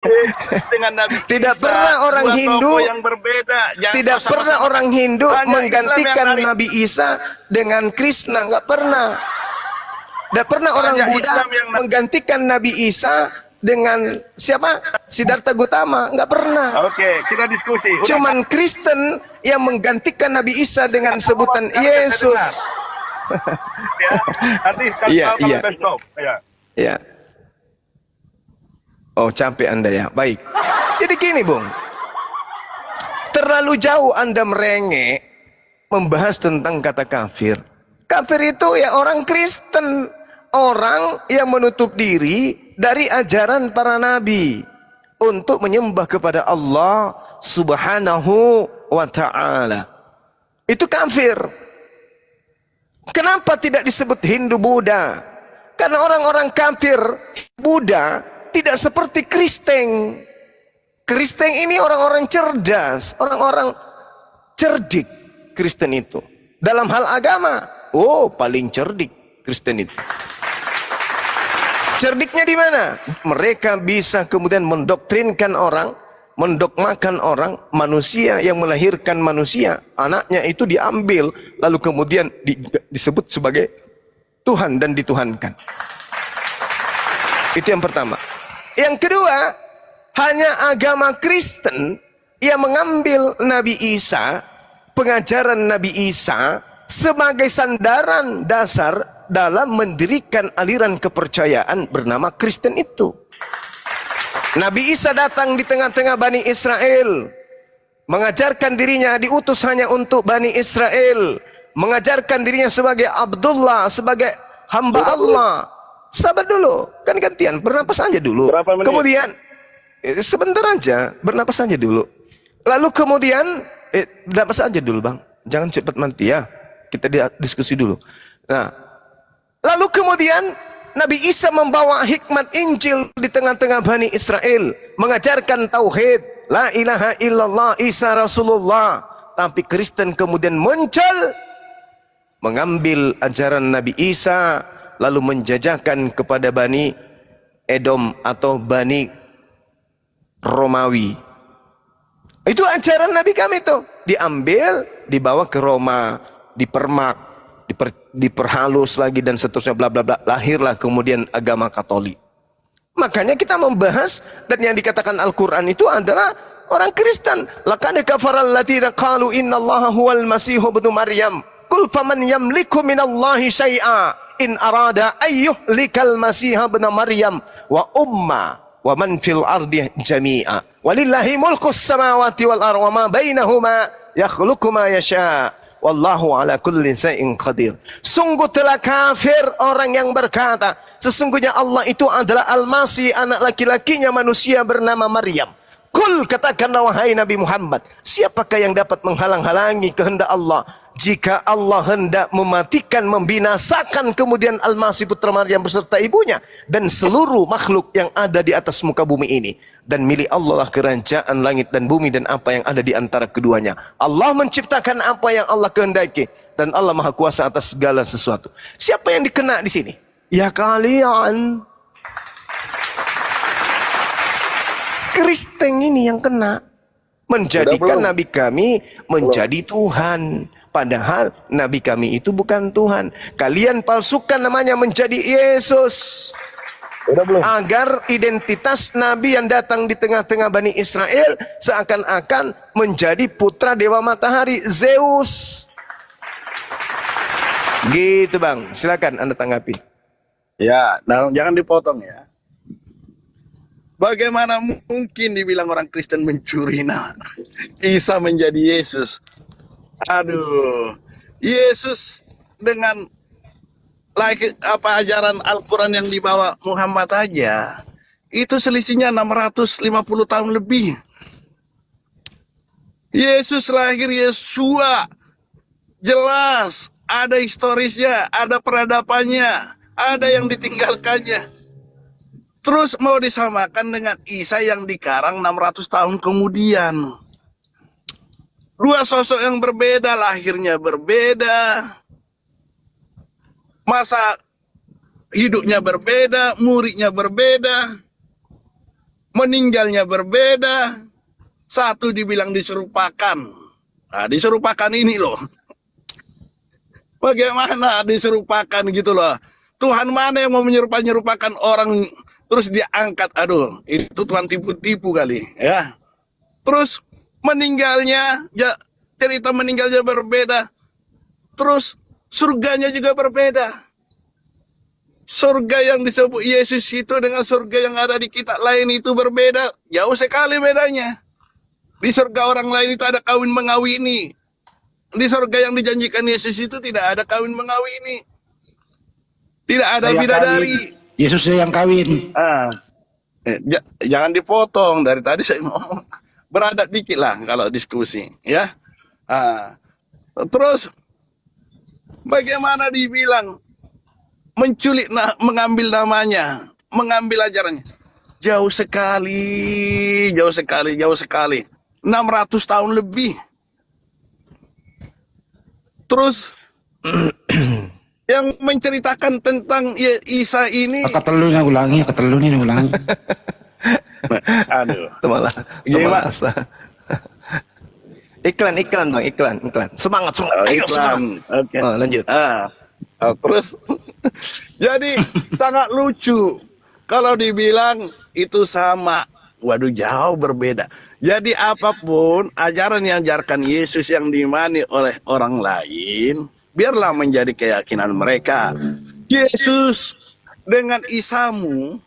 dengan Nabi Tidak Isa, pernah orang dua Hindu, tokoh yang berbeda. Jangan tidak sama-sama. pernah orang Hindu Hanya menggantikan Islam yang Nabi Isa dengan Krishna, nggak pernah. Tidak pernah orang Hanya Buddha Islam yang menggantikan Nabi Isa dengan siapa? Siddhartha Gautama, nggak pernah. Oke, kita diskusi. Udah, Cuman Kristen yang menggantikan Nabi Isa dengan sebutan Yesus. ya. Nanti Iya, kalau iya. udah stop. Ya. Ya. Oh, capek Anda ya. Baik. Jadi gini, Bung. Terlalu jauh Anda merengek membahas tentang kata kafir. Kafir itu ya orang Kristen, orang yang menutup diri dari ajaran para nabi untuk menyembah kepada Allah Subhanahu wa taala. Itu kafir. Kenapa tidak disebut Hindu Buddha? Karena orang-orang kafir Buddha tidak seperti Kristen. Kristen ini orang-orang cerdas, orang-orang cerdik. Kristen itu dalam hal agama, oh paling cerdik Kristen itu. Cerdiknya di mana? Mereka bisa kemudian mendoktrinkan orang, mendogmakan orang, manusia yang melahirkan manusia, anaknya itu diambil, lalu kemudian disebut sebagai Tuhan dan dituhankan. Itu yang pertama. Yang kedua, hanya agama Kristen yang mengambil Nabi Isa, pengajaran Nabi Isa sebagai sandaran dasar dalam mendirikan aliran kepercayaan bernama Kristen itu. Nabi Isa datang di tengah-tengah Bani Israel, mengajarkan dirinya diutus hanya untuk Bani Israel, mengajarkan dirinya sebagai Abdullah, sebagai hamba Allah. Sabar dulu, kan gantian, bernapas aja dulu. Kemudian sebentar aja, bernapas aja dulu. Lalu kemudian bernapas aja dulu, Bang. Jangan cepat mati ya. Kita diskusi dulu. Nah, lalu kemudian Nabi Isa membawa hikmat Injil di tengah-tengah Bani Israel, mengajarkan tauhid, la ilaha illallah, Isa Rasulullah. Tapi Kristen kemudian muncul, mengambil ajaran Nabi Isa, lalu menjajahkan kepada Bani Edom atau Bani Romawi. Itu ajaran Nabi kami itu. Diambil, dibawa ke Roma, dipermak, diperhalus lagi dan seterusnya, bla bla bla. Lahirlah kemudian agama Katolik. Makanya kita membahas, dan yang dikatakan Al-Quran itu adalah orang Kristen. Laqad kafaral ladzina qalu innallaha huwal masihu ibnu Maryam. Qul faman yamliku minallahi syai'a in arada ayyuhlikal masiha ibnu Maryam wa umma wa man fil ardi jami'a. Walillahi mulkus samawati wal ardi wa ma bainahuma yakhluqu ma yasha'. Wallahu ala kulli syai'in qadir. Sungguh telah kafir orang yang berkata sesungguhnya Allah itu adalah Al-Masih, anak laki-lakinya manusia bernama Maryam. Kul, katakanlah wahai Nabi Muhammad, siapakah yang dapat menghalang-halangi kehendak Allah jika Allah hendak mematikan, membinasakan kemudian Al-Masih putra Maryam beserta ibunya dan seluruh makhluk yang ada di atas muka bumi ini. Dan milik Allah lah kerajaan langit dan bumi dan apa yang ada di antara keduanya. Allah menciptakan apa yang Allah kehendaki dan Allah Maha Kuasa atas segala sesuatu. Siapa yang dikena di sini? Ya kalian. Kristen ini yang kena, menjadikan Nabi kami menjadi Tuhan. Padahal Nabi kami itu bukan Tuhan. Kalian palsukan namanya menjadi Yesus. Agar identitas Nabi yang datang di tengah-tengah Bani Israel seakan-akan menjadi putra dewa matahari, Zeus. Gitu Bang, silakan Anda tanggapi. Ya, nah, jangan dipotong ya. Bagaimana mungkin dibilang orang Kristen mencuri nama Isa menjadi Yesus? Aduh, Yesus dengan ajaran Al-Quran yang dibawa Muhammad aja, itu selisihnya 650 tahun lebih. Yesus lahir Yesua, jelas ada historisnya, ada peradabannya, ada yang ditinggalkannya. Terus mau disamakan dengan Isa yang dikarang 600 tahun kemudian. Dua sosok yang berbeda, lahirnya berbeda, masa hidupnya berbeda, muridnya berbeda. meninggalnya berbeda. Satu dibilang diserupakan. Nah, diserupakan ini loh. Bagaimana diserupakan gitu loh. Tuhan mana yang mau menyerupakan orang terus diangkat? Aduh, itu Tuhan tipu-tipu kali ya. Terus meninggalnya, ya, cerita meninggalnya berbeda. Terus surganya juga berbeda. Surga yang disebut Yesus itu dengan surga yang ada di kita lain itu berbeda. Jauh sekali bedanya. Di surga orang lain itu ada kawin mengawini. Di surga yang dijanjikan Yesus itu tidak ada kawin mengawini. Tidak ada bidadari. Yesus yang kawin. Jangan dipotong, dari tadi saya ngomong. Beradab dikit lah kalau diskusi, ya. Terus bagaimana dibilang menculik, mengambil namanya, mengambil ajarannya? Jauh sekali, jauh sekali, jauh sekali. 600 tahun lebih. Terus yang menceritakan tentang Isa ini, Ketelunya ulangi. aduh, Malah gimana? Iklan bang, iklan. Semangat. Ayo, Iklan. semangat. Oke. Lanjut. Terus jadi sangat lucu kalau dibilang itu sama. Waduh, jauh berbeda. Jadi apapun ajaran yang diajarkan Yesus yang diimani oleh orang lain, biarlah menjadi keyakinan mereka. Yesus dengan Isamu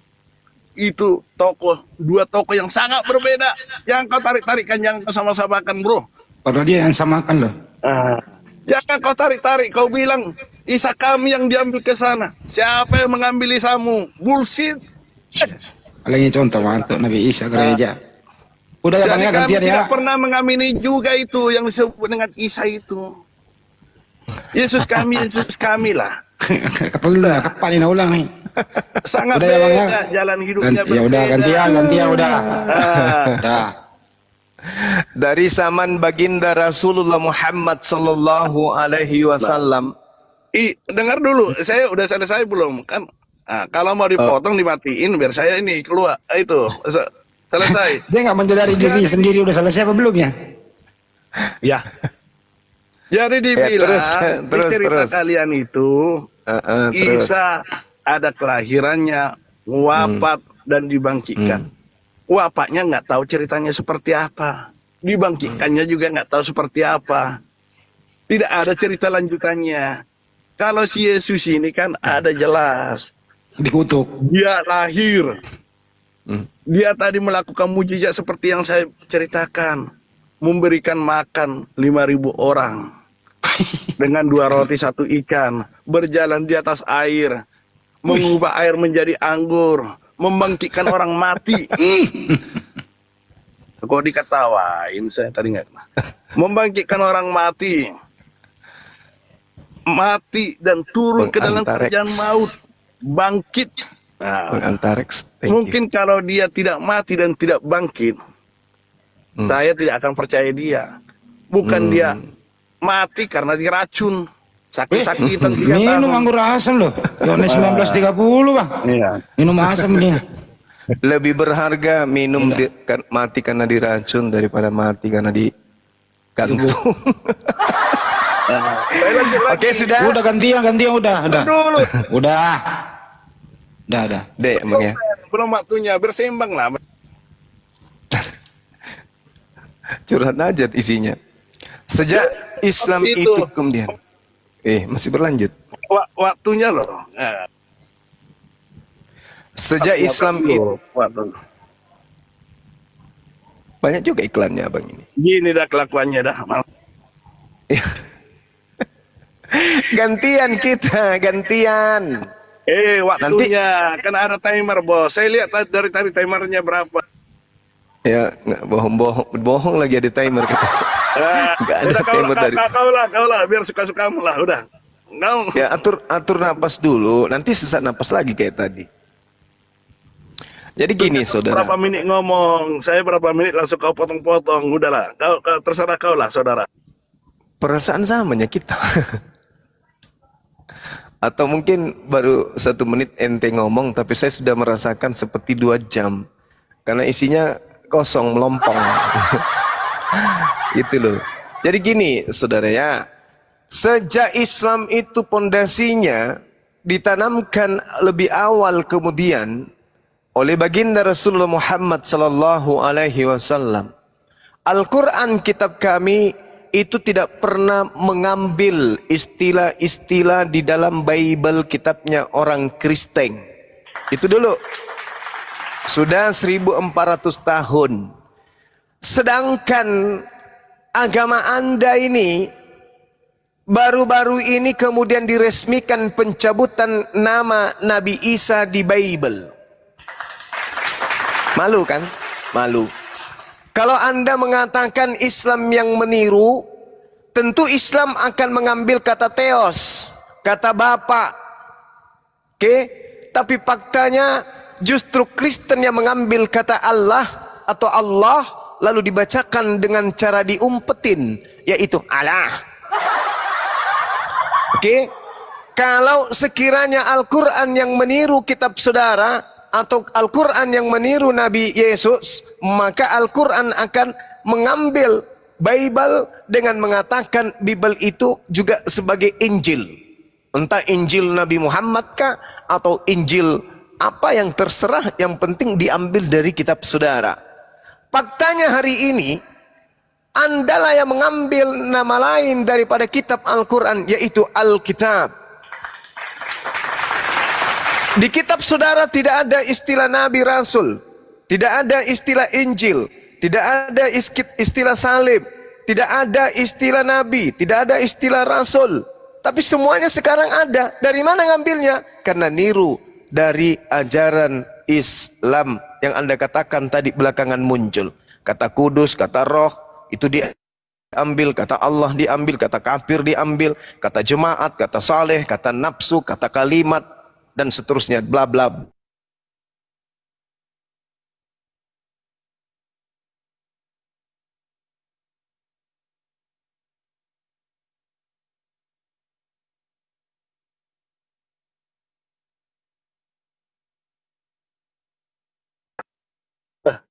itu dua tokoh yang sangat berbeda. Yang kau tarik-tarikan, jangan kau sama-samakan, bro. Padahal dia yang samakan loh. Jangan kau tarik-tarik, kau bilang Isa kami yang diambil ke sana. Siapa yang mengambil Isamu? Bullshit. Lagi contoh untuk Nabi Isa gereja. Udah ya bang ya, gantian kami ya. tidak pernah mengamini juga itu yang disebut dengan Isa itu. Yesus kami lah. Ketelunya, kapan ini ulang nih? Sangat Udah ya, Bang, ya? beda jalan hidupnya. Ya udah, gantian udah. Udah. Dari zaman baginda Rasulullah Muhammad sallallahu alaihi wasallam. Dengar dulu, saya udah selesai belum kan? Kalau mau dipotong dimatiin biar saya ini keluar. Itu selesai. Dia nggak menyadari dirinya sendiri udah selesai apa belum ya? Ya. Jadi dibilang terus, di cerita terus. kalian itu Terus. Isa ada kelahirannya, wafat dan dibangkitkan. Wafatnya nggak tahu ceritanya seperti apa. Dibangkitkannya juga nggak tahu seperti apa. Tidak ada cerita lanjutannya. Kalau si Yesus ini kan ada jelas. Dikutuk. Dia lahir. Dia tadi melakukan mujizat seperti yang saya ceritakan. Memberikan makan 5.000 orang. Dengan 2 roti 1 ikan. Berjalan di atas air. Mengubah air menjadi anggur. Membangkitkan orang mati. Kok diketawain saya tadi nggak? Membangkitkan orang mati. Mati dan turun ke dalam kerjaan maut. Bangkit. Antarex. Mungkin kalau dia tidak mati dan tidak bangkit, saya tidak akan percaya dia. Bukan dia mati karena diracun. Sakit-sakitan 3 tahun. Minum anggur asam loh. Yohanes 19:30 bang. Iya. Minum asam dia. Lebih berharga minum mati karena diracun daripada mati karena digantung. Saya lanjut lagi. Oke, sudah. Udah gantian udah. Dulu. Udah. Dek, Bang ya. Belum waktunya, berseimbang lah. Curhat aja isinya. Sejak Islam Itu. itu kemudian. Masih berlanjut. Waktunya loh. Sejak Islam itu. Waktu. Banyak juga iklannya Bang ini. Gini dah kelakuannya dah. Gantian kita, gantian. Waktunya. Kan ada timer, bos. Saya lihat dari tadi timernya berapa. Ya, nggak bohong lagi ada timer kita. Nggak ada Udah, timer dari. Kau lah, biar suka-sukamu lah, udah. Kau. Ya atur napas dulu, nanti sesak napas lagi kayak tadi. Jadi gini saudara. Berapa menit ngomong, saya berapa menit langsung kau potong-potong, udahlah. Kau terserah kau lah, saudara. Perasaan samanya kita. Atau mungkin baru 1 menit ente ngomong, tapi saya sudah merasakan seperti 2 jam karena isinya kosong, melompong. Gitu loh. Jadi gini, saudara ya, sejak Islam itu pondasinya ditanamkan lebih awal kemudian oleh baginda Rasulullah Muhammad sallallahu alaihi wasallam. Al-Quran kitab kami itu tidak pernah mengambil istilah-istilah di dalam Bible kitabnya orang Kristen. Itu dulu. Sudah 1400 tahun. Sedangkan agama Anda ini baru-baru ini kemudian diresmikan pencabutan nama Nabi Isa di Bible. Malu kan? Malu. Kalau Anda mengatakan Islam yang meniru, tentu Islam akan mengambil kata theos, kata Bapa. Oke? Tapi faktanya justru Kristen yang mengambil kata Allah atau Allah lalu dibacakan dengan cara diumpetin, yaitu Allah. Oke? Kalau sekiranya Al-Quran yang meniru kitab saudara atau Al-Quran yang meniru Nabi Yesus, maka Al-Quran akan mengambil Bible dengan mengatakan Bible itu juga sebagai Injil. Entah Injil Nabi Muhammad kah atau Injil apa yang terserah, yang penting diambil dari kitab saudara. Faktanya hari ini Anda lah yang mengambil nama lain daripada kitab Al-Quran, yaitu Alkitab. Di kitab saudara tidak ada istilah Nabi Rasul, tidak ada istilah Injil, tidak ada istilah salib, tidak ada istilah Nabi, tidak ada istilah Rasul. Tapi semuanya sekarang ada. Dari mana ngambilnya? Karena niru dari ajaran Islam yang Anda katakan tadi belakangan muncul. Kata kudus, kata roh, itu diambil. Kata Allah diambil, kata kafir diambil, kata jemaat, kata saleh, kata nafsu, kata kalimat, dan seterusnya, bla bla.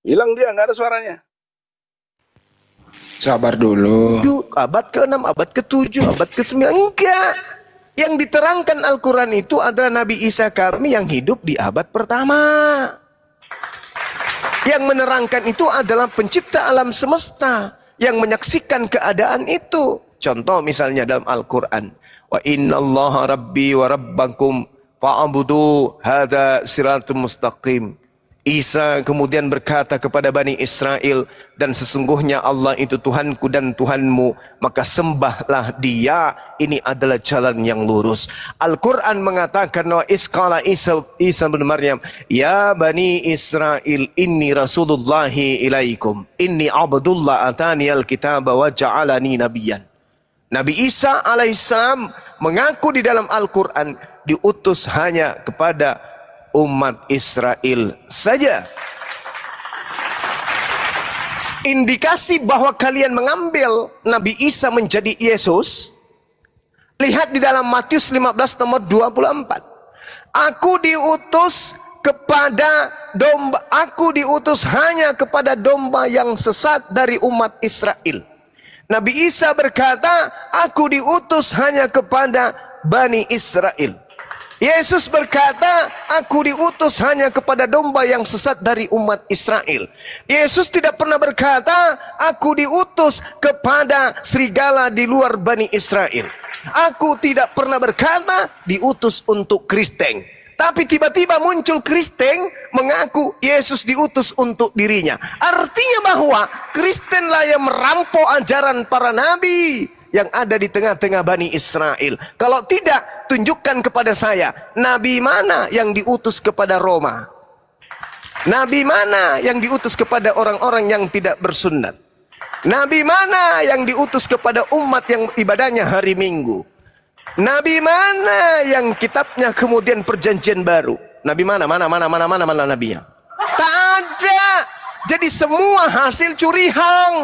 Hilang dia, nggak ada suaranya. Sabar dulu. Abad ke-6, abad ke-7, abad ke-9. Enggak. Yang diterangkan Al-Quran itu adalah Nabi Isa kami yang hidup di abad pertama. Yang menerangkan itu adalah pencipta alam semesta yang menyaksikan keadaan itu. Contoh misalnya dalam Al-Quran. Wa inna allaha rabbi wa rabbakum fa'abudu hadha siratum mustaqim. Isa kemudian berkata kepada Bani Israel, dan sesungguhnya Allah itu Tuhanku dan Tuhanmu, maka sembahlah dia, ini adalah jalan yang lurus. Al-Quran mengatakan, wa isqala Isa bin Maryam, ya Bani Israel, inni rasulullahi ilaikum, inni abdullah atani al-kitaba wa ja'alani nabiyan. Nabi Isa alaihissalam mengaku di dalam Al-Quran diutus hanya kepada umat Israel saja. Indikasi bahwa kalian mengambil Nabi Isa menjadi Yesus, lihat di dalam Matius 15 nomor 24. Aku diutus kepada domba, aku diutus hanya kepada domba yang sesat dari umat Israel. Nabi Isa berkata, aku diutus hanya kepada Bani Israel. Yesus berkata, aku diutus hanya kepada domba yang sesat dari umat Israel. Yesus tidak pernah berkata, aku diutus kepada serigala di luar Bani Israel. Aku tidak pernah berkata, diutus untuk Kristen. Tapi tiba-tiba muncul Kristen mengaku Yesus diutus untuk dirinya. Artinya bahwa Kristenlah yang merampok ajaran para nabi yang ada di tengah-tengah Bani Israel. Kalau tidak, tunjukkan kepada saya, nabi mana yang diutus kepada Roma? Nabi mana yang diutus kepada orang-orang yang tidak bersunat? Nabi mana yang diutus kepada umat yang ibadahnya hari Minggu? Nabi mana yang kitabnya kemudian perjanjian baru? Nabi mana nabinya? Tak ada. Jadi semua hasil curihan.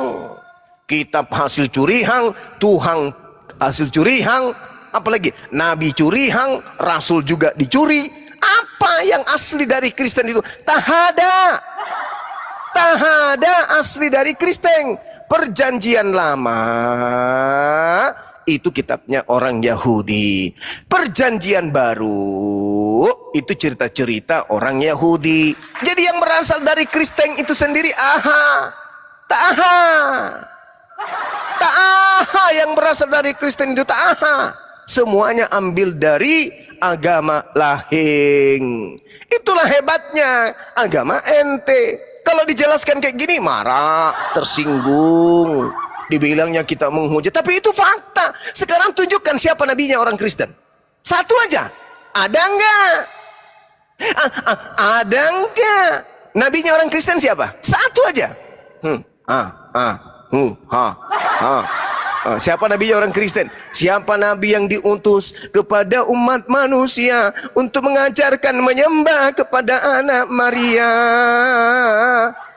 Kitab hasil curihang, Tuhan hasil curihang, apalagi Nabi curihang, Rasul juga dicuri. Apa yang asli dari Kristen itu? Tak ada. Tahada asli dari Kristen. Perjanjian lama itu kitabnya orang Yahudi. Perjanjian baru itu cerita-cerita orang Yahudi. Jadi yang berasal dari Kristen itu sendiri ta'aha. Ta'aha yang berasal dari Kristen itu ta'aha. Semuanya ambil dari agama lahing. Itulah hebatnya agama ente. Kalau dijelaskan kayak gini marah, tersinggung, dibilangnya kita menghujat. Tapi itu fakta. Sekarang tunjukkan siapa nabinya orang Kristen. Satu aja. Ada enggak? Ada enggak? Nabinya orang Kristen siapa? Satu aja. Siapa nabinya orang Kristen? Siapa nabi yang diutus kepada umat manusia untuk mengajarkan menyembah kepada anak Maria?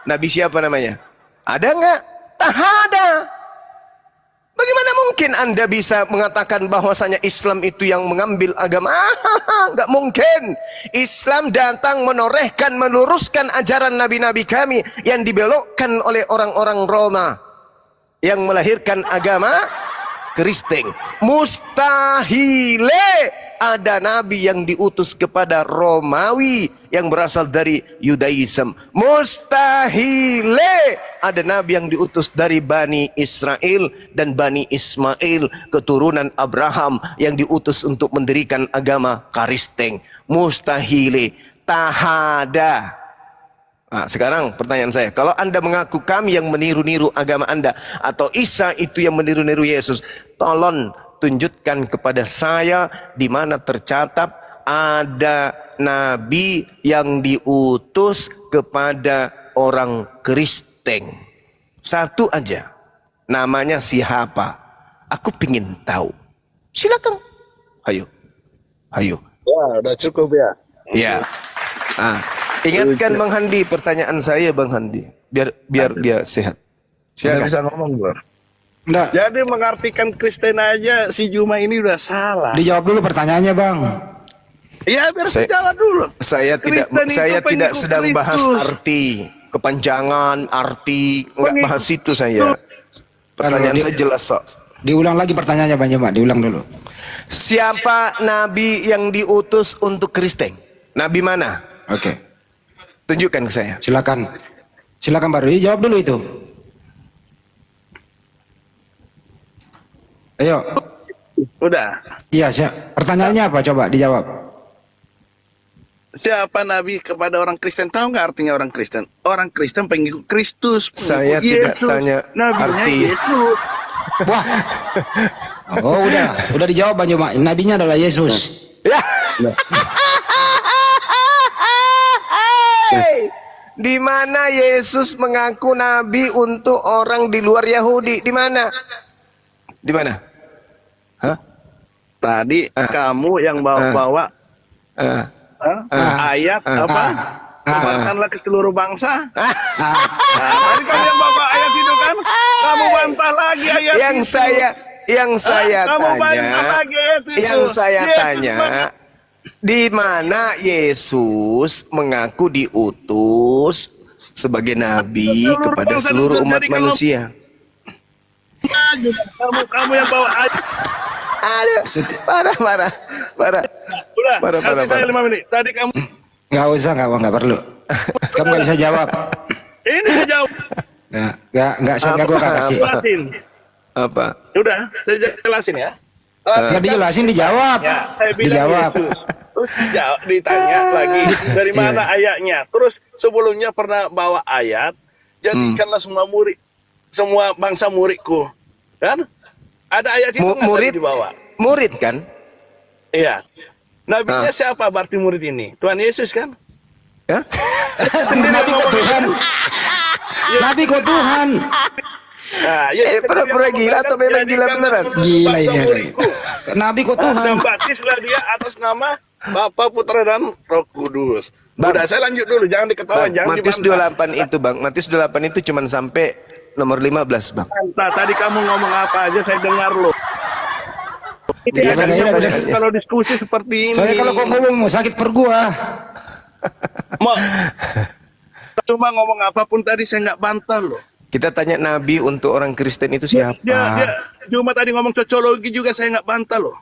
Nabi siapa namanya? Ada enggak? Tak ada. Bagaimana mungkin Anda bisa mengatakan bahwasanya Islam itu yang mengambil agama? Enggak mungkin. Islam datang menorehkan, meluruskan ajaran nabi-nabi kami yang dibelokkan oleh orang-orang Roma yang melahirkan agama Kristen. Mustahile ada nabi yang diutus kepada Romawi yang berasal dari Yudaism. Mustahile ada nabi yang diutus dari Bani Israel dan Bani Ismail, keturunan Abraham yang diutus untuk mendirikan agama Kristen. Mustahile. Tahada. Nah, sekarang pertanyaan saya, kalau Anda mengaku kami yang meniru-niru agama Anda, atau Isa itu yang meniru-niru Yesus, tolong tunjukkan kepada saya di mana tercatat ada nabi yang diutus kepada orang Kristen. Satu aja. Namanya siapa? Aku pingin tahu. Silakan. Ayo. Ayo. Ya, udah cukup ya. Ya. Ingatkan Bang Handi pertanyaan saya, Bang Handi, biar dia sehat. Saya Silakan. bisa ngomong, Bro. Enggak. Jadi mengartikan Kristen aja si Juma ini udah salah. Dijawab dulu pertanyaannya, Bang. Iya, biar Saya- jawab dulu. Saya tidak Kristen itu tidak pengikut sedang bahas Kristus. arti, kepanjangan arti, enggak Pengikut bahas itu saya. Pertanyaan Kalau saya jelas, Pak. Diulang lagi pertanyaannya, Bang Juma. Diulang dulu. Siapa nabi yang diutus untuk Kristen? Nabi mana? Oke. Tunjukkan ke saya. Silakan. Silakan baru dijawab dulu itu. Ayo. Udah. Iya, pertanyaannya apa? Coba dijawab. Siapa nabi kepada orang Kristen? Tahu nggak artinya orang Kristen? Orang Kristen pengikut Kristus. Saya pengikut tidak Yesus. tanya Nabinya arti. Yesus. Wah. Oh, udah dijawab, Bang Juma. Nabinya adalah Yesus. Ya. Di mana Yesus mengaku nabi untuk orang di luar Yahudi? Di mana? Di mana? Hah? Tadi kamu yang bawa-bawa Ah. ayat apa? Sebarkanlah ke seluruh bangsa. Tadi kamu yang bawa ayat itu kan? Kamu bantah lagi ayat yang itu. saya Kamu bantah tanya, lagi ayat itu. yang saya Yesus tanya, di mana Yesus mengaku diutus sebagai nabi kepada seluruh umat manusia? Kamu yang bawa ayat. Aduh, parah. Udah, Parah. kasih saya 5 menit. Tadi kamu Nggak usah, nggak perlu. Kamu nggak bisa jawab. ini saya jawab. Nggak saya nggak gua kasih. Jelasin. Apa? Udah, saya jelasin ya. Nggak dijelasin, dijawab. Ya, saya bilang Dijawab. Yesus. Terus ditanya lagi dari mana ayatnya. Terus sebelumnya pernah bawa ayat, jadikanlah semua bangsa muridku. Kan? Ada ayat itu nggak Murid tadi dibawa? Murid kan? Iya. Nabinya siapa berarti murid ini? Tuhan Yesus kan? Ya? Nabi kok Tuhan. Nabi kok Tuhan. Nah, pura-pura gila atau memang gila beneran? Gila ini. Nabi kok Tuhan. Dan baptislah dia atas nama Bapa, Putra dan Roh Kudus. Bang. Udah, saya lanjut dulu, jangan diketawa, Bang, jangan Matius dibantah. 28 itu, Bang. Matius 28 itu cuma sampai nomor 15, Bang. Nah, tadi kamu ngomong apa aja saya dengar loh. Iya, kan, Ini iya, kan. kalau diskusi seperti ini. Soalnya kalau kau ngomong mau sakit perut gua. Mau Cuma ngomong apapun tadi saya nggak bantah loh. Kita tanya Nabi untuk orang Kristen itu siapa? Dia cuma tadi ngomong cocologi juga saya nggak bantah loh.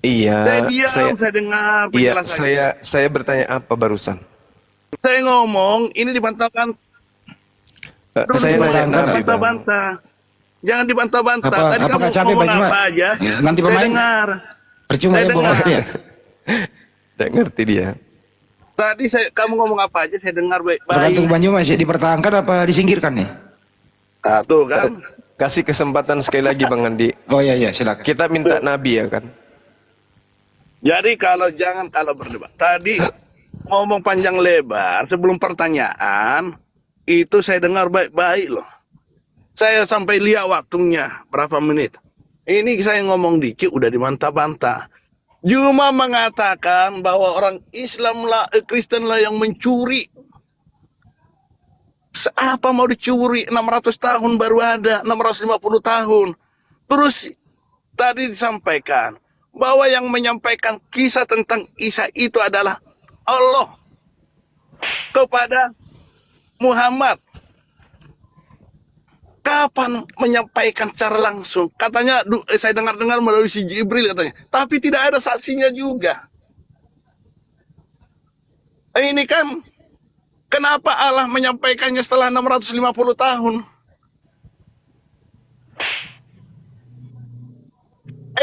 Iya, Saya dengar iya, penjelasannya. saya bertanya apa barusan? Saya ngomong ini dibantahkan. Saya nanya Nabi, Bang. Bantah-bantah. Jangan dibantah-bantah. Apa- Tadi apakah kamu capek, ngomong Bang Juma? apa aja. Ya, ganti Saya pemain. dengar. Percuma Saya ya bawa dengar. waktu ya. Tidak ngerti dia. Tadi kamu ngomong apa aja saya dengar baik-baik. Tergantung Bang Juma sih dipertahankan apa disingkirkan nih. Nah, tuh kan. Kasih kesempatan sekali lagi Bang Andi. Oh iya iya silakan. Kita minta Nabi ya kan? Jadi kalau berdebat. Tadi ngomong panjang lebar sebelum pertanyaan itu saya dengar baik-baik loh. Saya sampai lihat waktunya berapa menit. Ini saya ngomong dikit udah dibantah-bantah. Cuma mengatakan bahwa orang Islam lah, Kristen lah yang mencuri. Apa mau dicuri? 600 tahun baru ada, 650 tahun. Terus tadi disampaikan bahwa yang menyampaikan kisah tentang Isa itu adalah Allah kepada Muhammad. Kapan menyampaikan secara langsung? Katanya saya dengar-dengar melalui si Jibril katanya. Tapi tidak ada saksinya juga. Ini kan kenapa Allah menyampaikannya setelah 650 tahun?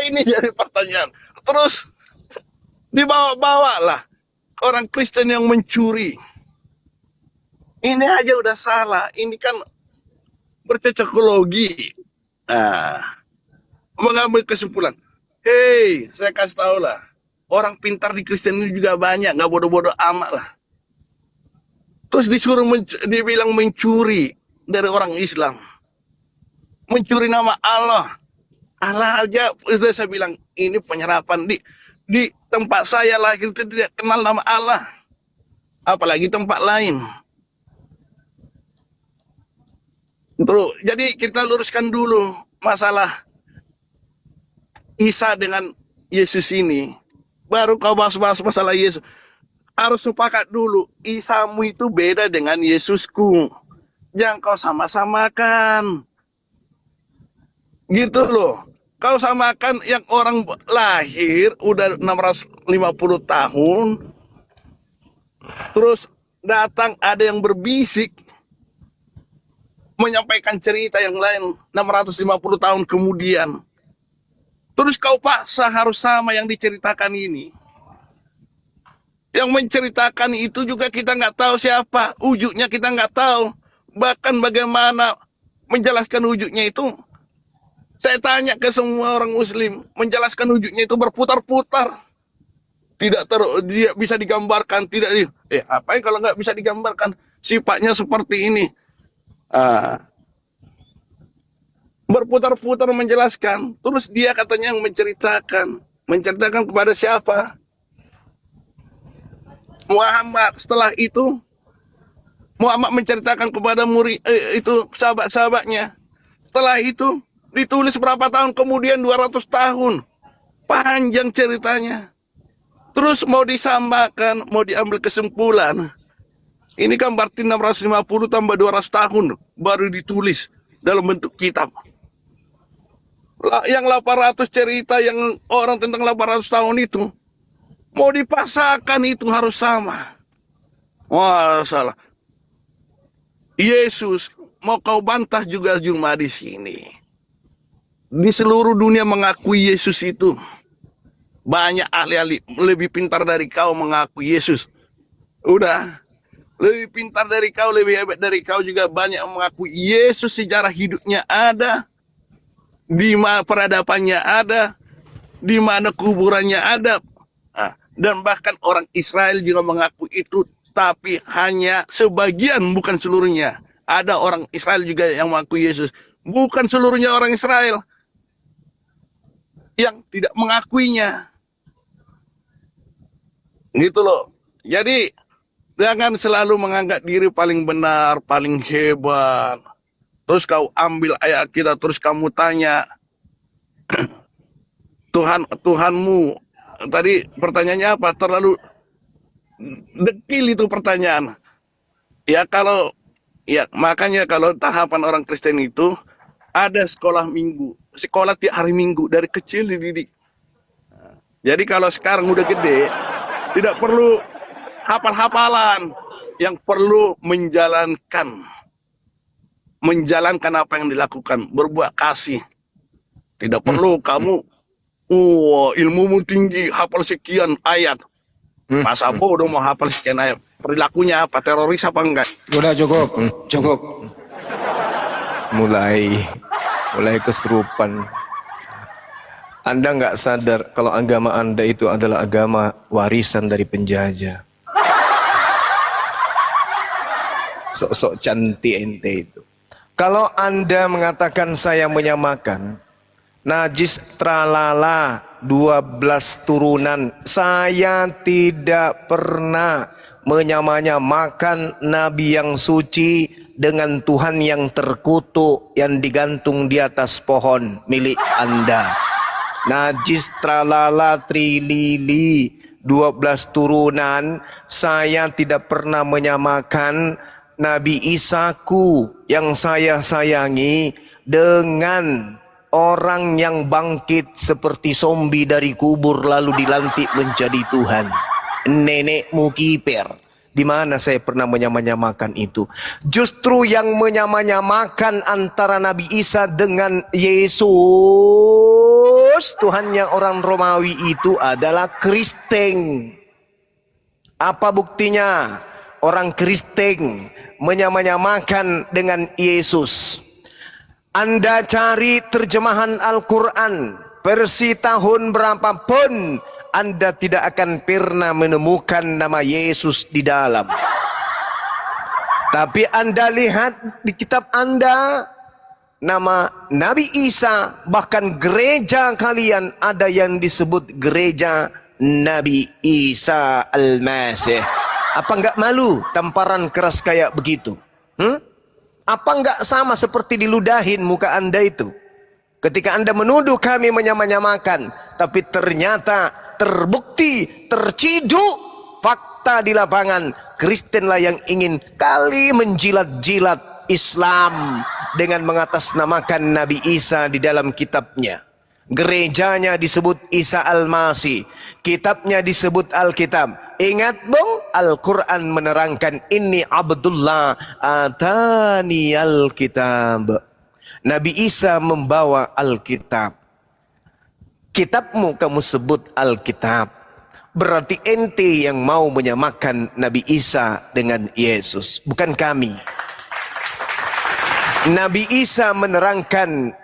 Ini jadi pertanyaan. Terus dibawa-bawa lah orang Kristen yang mencuri. Ini aja udah salah. Ini kan bercocokologi. Nah, mengambil kesimpulan. Hei, saya kasih tahu lah. Orang pintar di Kristen ini juga banyak. Nggak bodoh-bodoh amat lah. Terus disuruh dibilang mencuri dari orang Islam. Mencuri nama Allah. Allah aja, sudah saya bilang, ini penyerapan. Di tempat saya lahir itu tidak kenal nama Allah. Apalagi tempat lain. Terus, jadi kita luruskan dulu masalah Isa dengan Yesus ini. Baru kau bahas-bahas masalah Yesus. Harus sepakat dulu, Isamu itu beda dengan Yesusku. Jangan kau sama-samakan. Gitu loh. Kau samakan yang orang lahir udah 650 tahun. Terus datang ada yang berbisik. Menyampaikan cerita yang lain 650 tahun kemudian. Terus kau paksa harus sama yang diceritakan ini. Yang menceritakan itu juga kita nggak tahu siapa. Wujudnya kita nggak tahu. Bahkan bagaimana menjelaskan wujudnya itu. Saya tanya ke semua orang muslim. Menjelaskan wujudnya itu berputar-putar. Tidak dia bisa digambarkan. Apa yang kalau nggak bisa digambarkan. Sifatnya seperti ini. Berputar-putar menjelaskan. Terus dia katanya yang menceritakan. Menceritakan kepada siapa? Muhammad. Setelah itu Muhammad menceritakan kepada murid itu sahabat-sahabatnya. Setelah itu ditulis berapa tahun kemudian, 200 tahun. Panjang ceritanya. Terus mau disamakan, mau diambil kesimpulan. Ini kan berarti 650 tambah 200 tahun baru ditulis dalam bentuk kitab. Yang 800 cerita yang orang tentang 800 tahun itu mau dipaksakan itu harus sama. Wah, salah. Yesus mau kau bantah juga Juma di sini. Di seluruh dunia mengakui Yesus itu. Banyak ahli-ahli lebih pintar dari kau mengakui Yesus. Udah. Lebih pintar dari kau, lebih hebat dari kau juga banyak mengakui Yesus. Sejarah hidupnya ada. Di mana peradabannya ada. Di mana kuburannya ada. Dan bahkan orang Israel juga mengaku itu. Tapi hanya sebagian, bukan seluruhnya. Ada orang Israel juga yang mengaku Yesus. Bukan seluruhnya orang Israel yang tidak mengakuinya. Gitu loh. Jadi jangan selalu menganggap diri paling benar, paling hebat. Terus kau ambil ayat kita, terus kamu tanya, Tuhanmu. Tadi pertanyaannya apa? Terlalu dekil itu pertanyaan. Ya kalau Ya, makanya kalau tahapan orang Kristen itu ada sekolah minggu, sekolah tiap hari Minggu dari kecil dididik. Jadi kalau sekarang udah gede, tidak perlu hafal-hafalan, yang perlu menjalankan apa yang dilakukan, berbuat kasih. Tidak perlu kamu, ilmumu tinggi, hafal sekian ayat. Masa bodoh mau hafal sekian ayat? Perilakunya apa? Teroris apa enggak? Udah cukup, cukup. Mulai kesurupan. Anda nggak sadar kalau agama Anda itu adalah agama warisan dari penjajah. Sok-sok cantik ente itu. Kalau Anda mengatakan saya menyamakan, najis tralala 12 turunan, saya tidak pernah menyamakan Nabi yang suci dengan Tuhan yang terkutuk yang digantung di atas pohon milik Anda. Najis tralala trilili 12 turunan, saya tidak pernah menyamakan Nabi Isaku yang saya sayangi dengan orang yang bangkit seperti zombie dari kubur lalu dilantik menjadi Tuhan. Nenekmu kiper. Di mana saya pernah menyamakan itu? Justru yang menyamakan antara Nabi Isa dengan Yesus, Tuhannya orang Romawi itu adalah Kristen. Apa buktinya? Orang Kristen menyamakan dengan Yesus. Anda cari terjemahan Al-Quran versi tahun berapapun, Anda tidak akan pernah menemukan nama Yesus di dalam. Tapi Anda lihat di kitab Anda, nama Nabi Isa, bahkan gereja kalian ada yang disebut gereja Nabi Isa Al-Masih. Apa enggak malu tamparan keras kayak begitu? Apa enggak sama seperti diludahin muka Anda itu? Ketika Anda menuduh kami menyamakan, tapi ternyata terbukti, terciduk fakta di lapangan, Kristenlah yang ingin kali menjilat-jilat Islam dengan mengatasnamakan Nabi Isa di dalam kitabnya. Gerejanya disebut Isa Al-Masih, kitabnya disebut Alkitab. Ingat bung, Al-Quran menerangkan ini Abdullah atani Alkitab. Nabi Isa membawa Alkitab. Kitabmu kamu sebut Alkitab. Berarti ente yang mau menyamakan Nabi Isa dengan Yesus, bukan kami. Nabi Isa menerangkan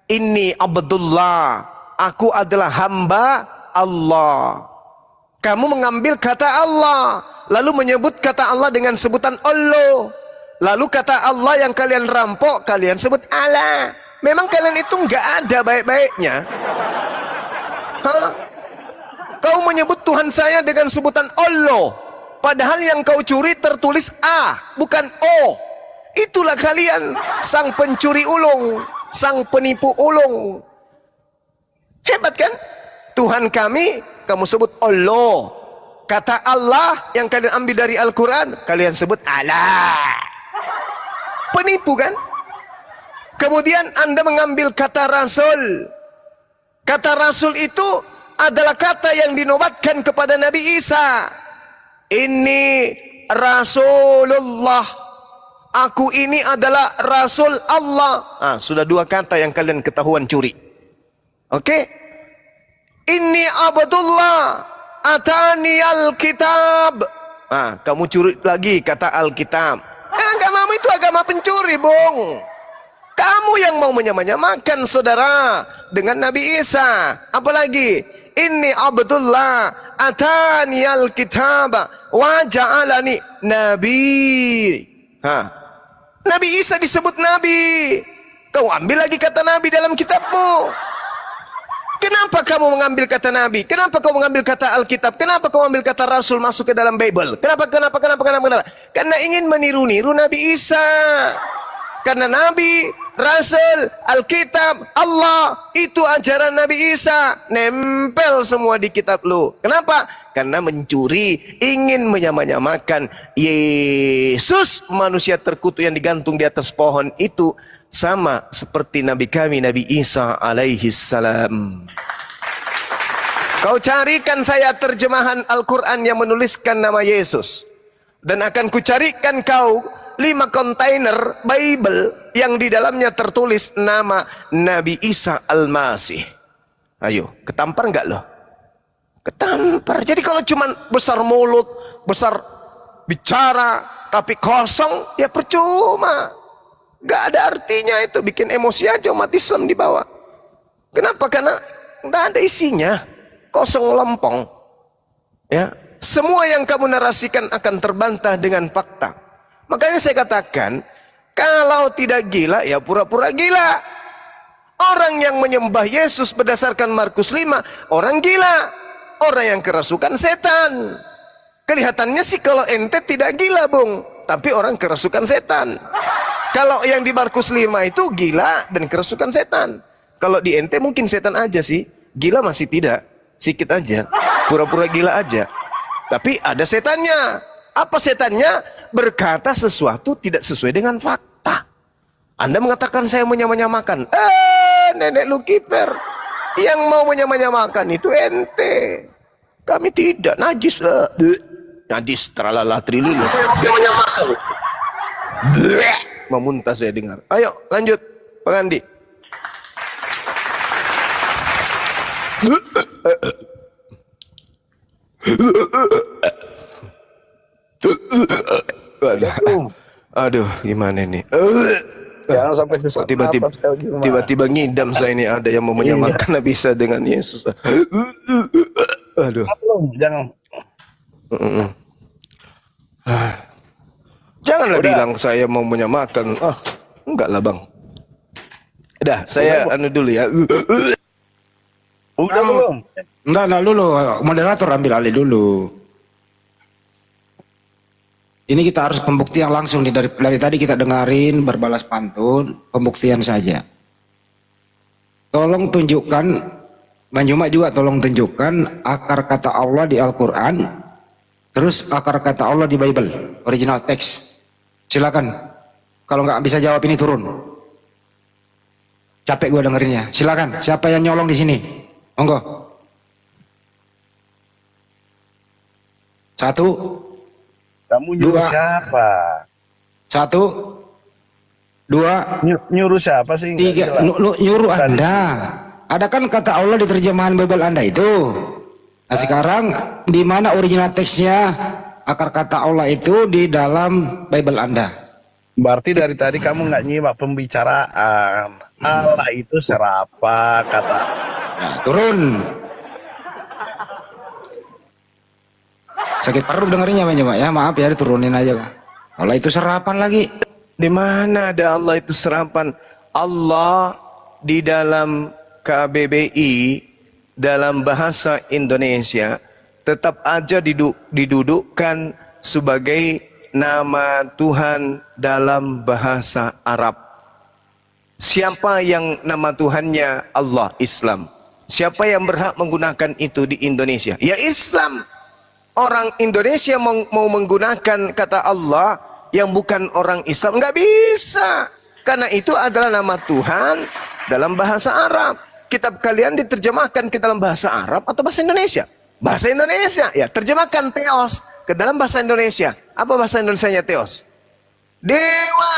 ini Abdullah, aku adalah hamba Allah. Kamu mengambil kata Allah, lalu menyebut kata Allah dengan sebutan Allah. Lalu kata Allah yang kalian rampok, kalian sebut Allah. Memang kalian itu nggak ada baik-baiknya. Kau menyebut Tuhan saya dengan sebutan Allah, padahal yang kau curi tertulis A, bukan O. Itulah kalian, sang pencuri ulung, sang penipu ulung. Hebat kan? Tuhan kami, kamu sebut Allah. Kata Allah yang kalian ambil dari Al-Quran, kalian sebut Allah. Penipu kan? Kemudian Anda mengambil kata Rasul. Kata Rasul itu adalah kata yang dinobatkan kepada Nabi Isa. Ini Rasulullah. Aku ini adalah Rasul Allah. Sudah dua kata yang kalian ketahuan curi. Oke? Ini Abdullah atani Alkitab. Kamu curi lagi kata Alkitab. Agamamu itu agama pencuri, bung. Kamu yang mau menyamakan saudara dengan Nabi Isa. Apalagi ini Abdullah atani Alkitab wa ja'alani nabi. Nabi Isa disebut nabi. Kau ambil lagi kata nabi dalam kitabmu. Kenapa kamu mengambil kata Nabi? Kenapa kau mengambil kata Alkitab? Kenapa kau ambil kata Rasul masuk ke dalam Bible? Kenapa? Karena ingin meniru-niru Nabi Isa. Karena Nabi, Rasul, Alkitab, Allah, itu ajaran Nabi Isa. Nempel semua di kitab lu. Kenapa? karena mencuri, ingin menyamanyamakan Yesus manusia terkutuk yang digantung di atas pohon itu sama seperti Nabi kami Nabi Isa alaihi salam. Kau carikan saya terjemahan Al-Quran yang menuliskan nama Yesus, dan akan kucarikan kau 5 kontainer Bible yang di dalamnya tertulis nama Nabi Isa Al-Masih. Ayo, ketampar enggak loh? Ketampar. Jadi kalau cuma besar mulut, besar bicara, tapi kosong, ya percuma. Gak ada artinya itu, bikin emosi aja umat Islam di bawah. Kenapa? Karena enggak ada isinya. Kosong lempong. Ya, semua yang kamu narasikan akan terbantah dengan fakta. Makanya saya katakan, kalau tidak gila, ya pura-pura gila. Orang yang menyembah Yesus berdasarkan Markus 5, orang gila. Orang yang kerasukan setan. Kelihatannya sih kalau ente tidak gila, Bung, tapi orang kerasukan setan. Kalau yang di Markus 5 itu gila dan kerasukan setan. Kalau di ente mungkin setan aja sih, gila masih tidak. Sikit aja, pura-pura gila aja. Tapi ada setannya. Apa setannya? Berkata sesuatu tidak sesuai dengan fakta. Anda mengatakan saya menyamanyamakan. Nenek lu kiper. Yang mau menyamanyamakan itu ente. Kami tidak. Najis. Najis tralala trilulu. Memuntah saya dengar. Ayo lanjut Pak Andi. Aduh, gimana nih? Jangan sampai sesak Tiba-tiba napas, Kak Juma. tiba-tiba ngidam saya ini, ada yang mau menyamakan Nabi Isa dengan Yesus. Aduh. Jangan. Janganlah bilang saya mau menyamakan. Enggak lah, Bang. Udah, saya anu dulu ya. Udah belum? Enggak dulu, moderator ambil alih dulu. Ini kita harus pembuktian langsung nih, dari tadi kita dengerin berbalas pantun, pembuktian saja. Tolong tunjukkan, Bang Juma juga tolong tunjukkan akar kata Allah di Al-Quran, terus akar kata Allah di Bible, original text. Silakan. Kalau nggak bisa jawab ini turun. Capek gua dengerinnya. Silakan. Siapa yang nyolong di sini? Monggo. 1, Kamu nyuruh 2, siapa? 1, 2, Nyuruh siapa sih? 3. Nyuruh Anda. Ada kan kata Allah di terjemahan Bible Anda itu. Nah sekarang di mana original teksnya akar kata Allah itu di dalam Bible Anda? Berarti dari tadi kamu nggak nyimak pembicaraan. Allah itu serapa kata. Nah, turun. Sakit perut dengerinnya Pak ya, maaf ya, diturunin aja Pak. Allah itu serapan lagi. Di mana ada Allah itu serapan? Allah di dalam KBBI dalam bahasa Indonesia tetap aja didudukkan sebagai nama Tuhan dalam bahasa Arab. Siapa yang nama Tuhannya Allah, Islam? Siapa yang berhak menggunakan itu di Indonesia? Ya Islam. Orang Indonesia mau menggunakan kata Allah yang bukan orang Islam, nggak bisa. Karena itu adalah nama Tuhan dalam bahasa Arab. Kitab kalian diterjemahkan ke dalam bahasa Arab atau bahasa Indonesia? Bahasa Indonesia. Ya, terjemahkan Theos ke dalam bahasa Indonesia. Apa bahasa Indonesianya Theos? Dewa.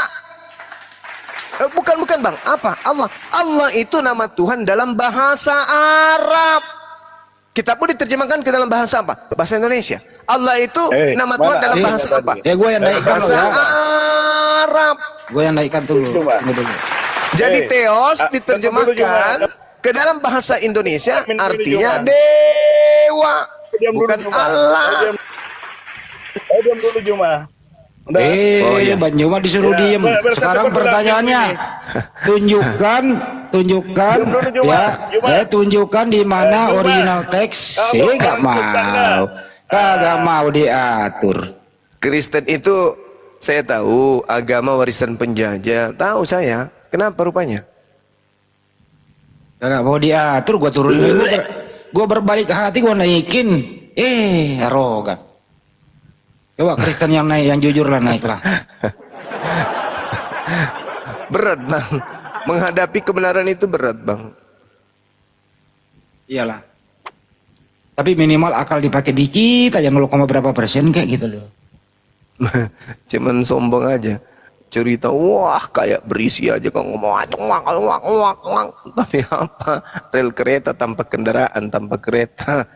Bukan Bang. Apa? Allah. Allah itu nama Tuhan dalam bahasa Arab. Kitab pun diterjemahkan ke dalam bahasa apa? Bahasa Indonesia. Allah itu nama Tuhan dalam bahasa apa? Ya gue yang naikkan Bahasa ya. Arab. Gue yang naikkan dulu. Jadi Theos diterjemahkan ke dalam bahasa Indonesia artinya dewa, bukan Allah. Diam dulu Juma. Udah. Bang Juma disuruh diem. Sekarang pertanyaannya, tunjukkan ya, tunjukkan di mana original teks. Kagak mau diatur. Kristen itu saya tahu agama warisan penjajah, tahu saya. Kenapa rupanya? Kagak mau diatur, gua turunin. Gua berbalik hati, gua naikin. Arogan. Coba Kristen yang naik, yang jujur lah naiklah. Berat bang, menghadapi kebenaran itu berat bang. Iyalah. Tapi minimal akal dipakai dikit aja, 0, berapa persen kayak gitu loh. Cuman sombong aja. Cerita, wah kayak berisi aja kok ngomong wang. Tapi apa? Rel kereta tanpa kendaraan, tanpa kereta.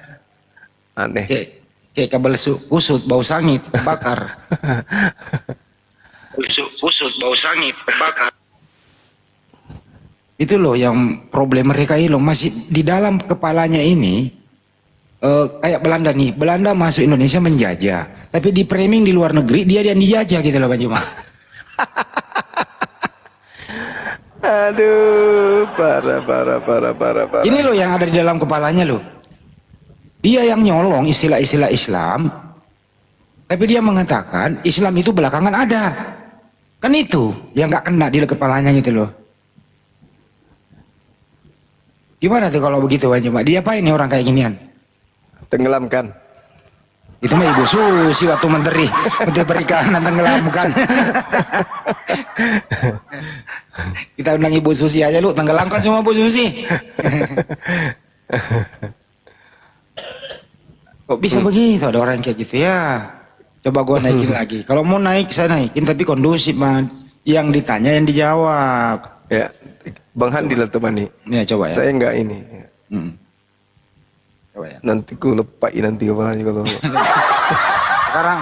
Aneh. Kayak kabel kusut, bau sangit, terbakar. Kusut, bau sangit, terbakar. Itu loh yang problem mereka ini loh, masih di dalam kepalanya ini. Kayak Belanda nih, Belanda masuk Indonesia menjajah, tapi di framing di luar negeri dia yang dijajah gitu loh Pak Juma. Aduh, parah. Ini loh yang ada di dalam kepalanya loh. Dia yang nyolong istilah-istilah Islam, tapi dia mengatakan Islam itu belakangan ada. Kan itu yang nggak kena di kepalanya gitu loh. Gimana tuh kalau begitu Pak Juma? Diapain nih orang kayak ginian? Tenggelamkan. Itu mah Ibu Susi waktu Menteri Perikanan tenggelamkan. Kita undang Ibu Susi aja lu, tenggelamkan semua Bu Susi. Kok bisa begitu ada orang kayak gitu ya? Coba gua naikin lagi. Kalau mau naik saya naikin, tapi kondusif man. Yang ditanya yang dijawab. Ya, Bang Handi lah temani. Ya coba ya. Saya enggak ini. Coba ya. Nanti ku lepai nanti kepalanya kalau. Sekarang,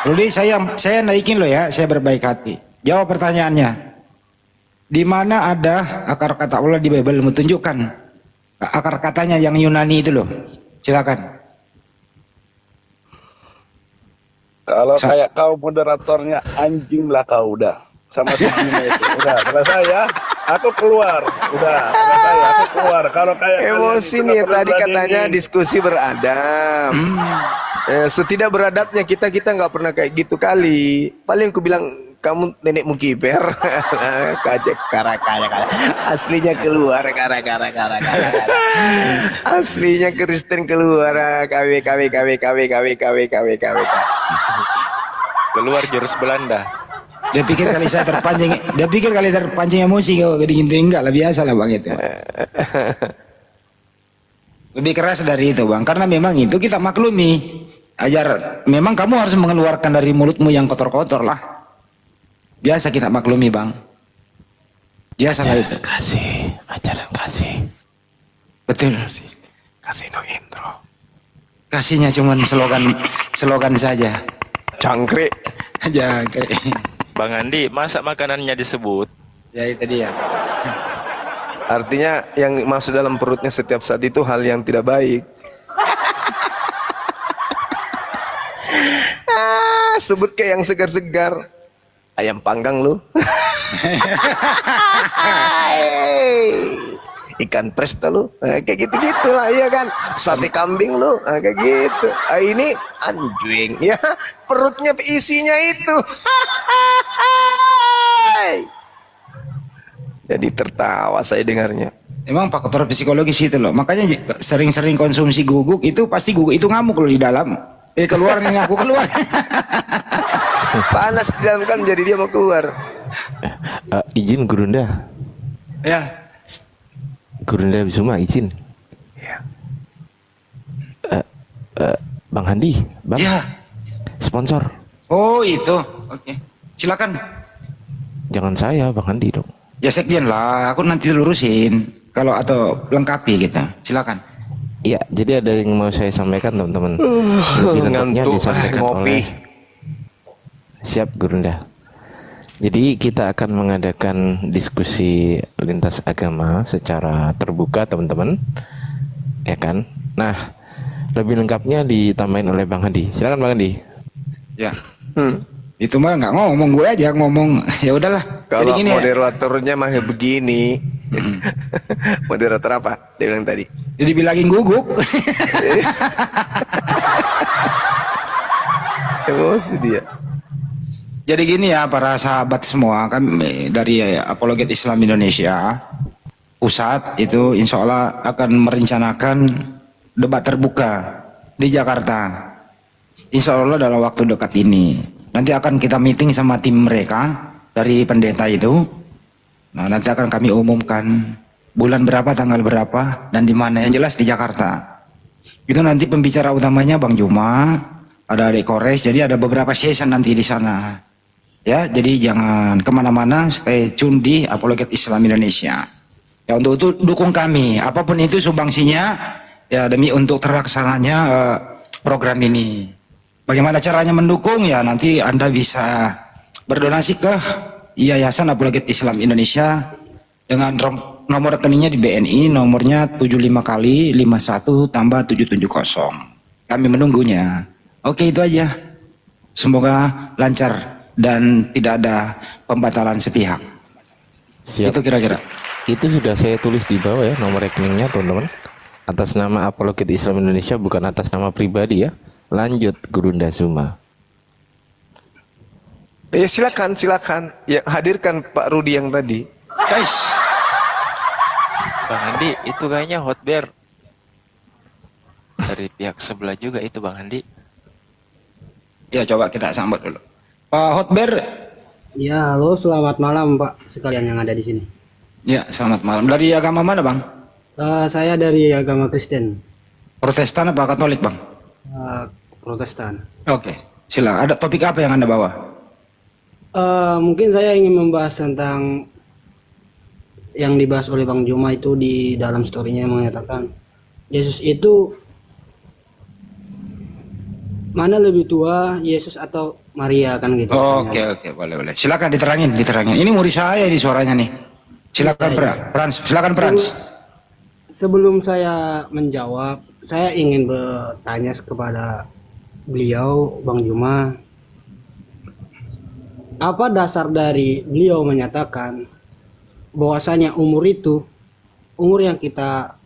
Rudi saya naikin lo ya, saya berbaik hati. Jawab pertanyaannya. Di mana ada akar kata Allah di Bible? Tunjukkan akar katanya yang Yunani itu loh. Silakan. Kalau kayak kau moderatornya, anjing lah kau udah. Sama si Gina itu. Udah, selesai ya. Aku keluar. Udah, selesai. Aku keluar. Kalau kayak Emosi nih, tadi katanya diskusi beradab. Setidak beradabnya kita nggak pernah kayak gitu kali. Paling aku bilang kamu nenekmu kiper. Kara. Aslinya keluar kara. Aslinya Kristen keluar. KW. Keluar jurus Belanda. Dia pikir kali terpancing emosi kau gini enggak lah, biasa lah Bang itu. Lebih keras dari itu Bang, karena memang itu kita maklumi. Memang kamu harus mengeluarkan dari mulutmu yang kotor-kotor lah. Biasa kita maklumi Bang. Biasa lah itu. Ajaran kasih. Betul. Kasih no intro. Kasihnya cuman slogan saja. Cangkrik. Aja kayak. Bang Andi, masa makanannya disebut? Ya itu dia. Artinya yang masuk dalam perutnya setiap saat itu hal yang tidak baik. Sebut kayak yang segar-segar. Ayam panggang lu. Ikan presto lu. Kayak gitu-gitu lah, iya kan. Sate kambing lu. Kayak gitu. Ini anjing ya. Perutnya isinya itu. Jadi tertawa saya dengarnya. Emang faktor psikologis itu loh. Makanya sering-sering konsumsi guguk itu pasti guguk itu ngamuk loh di dalam. Keluar nih aku keluar. Panas di dalam kan, jadi dia mau keluar. Izin Gurunda. Ya. Gurunda Bisuma izin. Ya. Bang Handi, Bang. Ya. Sponsor. Oh itu. Oke. Silakan. Jangan saya, Bang Handi dong. Ya sekjen lah. Aku nanti lurusin. Atau lengkapi kita. Silakan. Iya, jadi ada yang mau saya sampaikan teman-teman. Lebih lengkapnya Ngantuk, disampaikan ngopi. oleh Siap Gurunda. Jadi kita akan mengadakan diskusi lintas agama secara terbuka teman-teman, ya kan? Nah, lebih lengkapnya ditambahin oleh Bang Hadi. Silakan Bang Hadi. Ya. Itu mah nggak ngomong, gue aja ngomong. Ya udahlah. Kalau Jadi gini ya. moderatornya mah begini. Moderator apa? Dia bilang tadi. Jadi bilangin guguk. Emosi dia. Jadi gini ya para sahabat semua, kami dari Apologet Islam Indonesia pusat itu insya Allah akan merencanakan debat terbuka di Jakarta. Insya Allah dalam waktu dekat ini. Nanti akan kita meeting sama tim mereka dari pendeta itu. Nah, nanti akan kami umumkan bulan berapa, tanggal berapa, dan di mana. Yang jelas di Jakarta. Itu nanti pembicara utamanya Bang Juma, ada Adik Kores. Jadi ada beberapa session nanti di sana. Ya, jadi jangan kemana-mana, stay tune di Apologet Islam Indonesia. Ya, untuk itu dukung kami, apapun itu sumbangsinya, ya demi untuk terlaksananya program ini. Bagaimana caranya mendukung? Ya nanti Anda bisa berdonasi ke Yayasan Apologet Islam Indonesia dengan nomor rekeningnya di BNI, nomornya 75 kali 51 tambah 770. Kami menunggunya. Oke, itu aja. Semoga lancar dan tidak ada pembatalan sepihak. Siap. Itu kira-kira. Itu sudah saya tulis di bawah ya nomor rekeningnya teman-teman. Atas nama Apologet Islam Indonesia, bukan atas nama pribadi ya. Lanjut Gurunda Zuma. Ya silakan. Ya hadirkan Pak Rudi yang tadi. Guys, Bang Andi, itu kayaknya hot bear dari pihak sebelah juga itu Bang Andi. ya coba kita sambut dulu. Pak Hotber. Ya, halo, selamat malam Pak sekalian yang ada di sini. Ya, selamat malam. Dari agama mana, Bang? Saya dari agama Kristen, Protestan apa Katolik, Bang? Protestan. Oke, silakan. Ada topik apa yang Anda bawa? Mungkin saya ingin membahas tentang yang dibahas oleh Bang Juma itu di dalam story-nya yang mengatakan Yesus itu mana lebih tua, Yesus atau Maria kan gitu. Oke, boleh. Silakan diterangin. Ini murid saya ini suaranya nih. Silakan Frans. Sebelum saya menjawab, saya ingin bertanya kepada beliau, Bang Juma, apa dasar dari beliau menyatakan bahwasanya umur itu, umur yang kita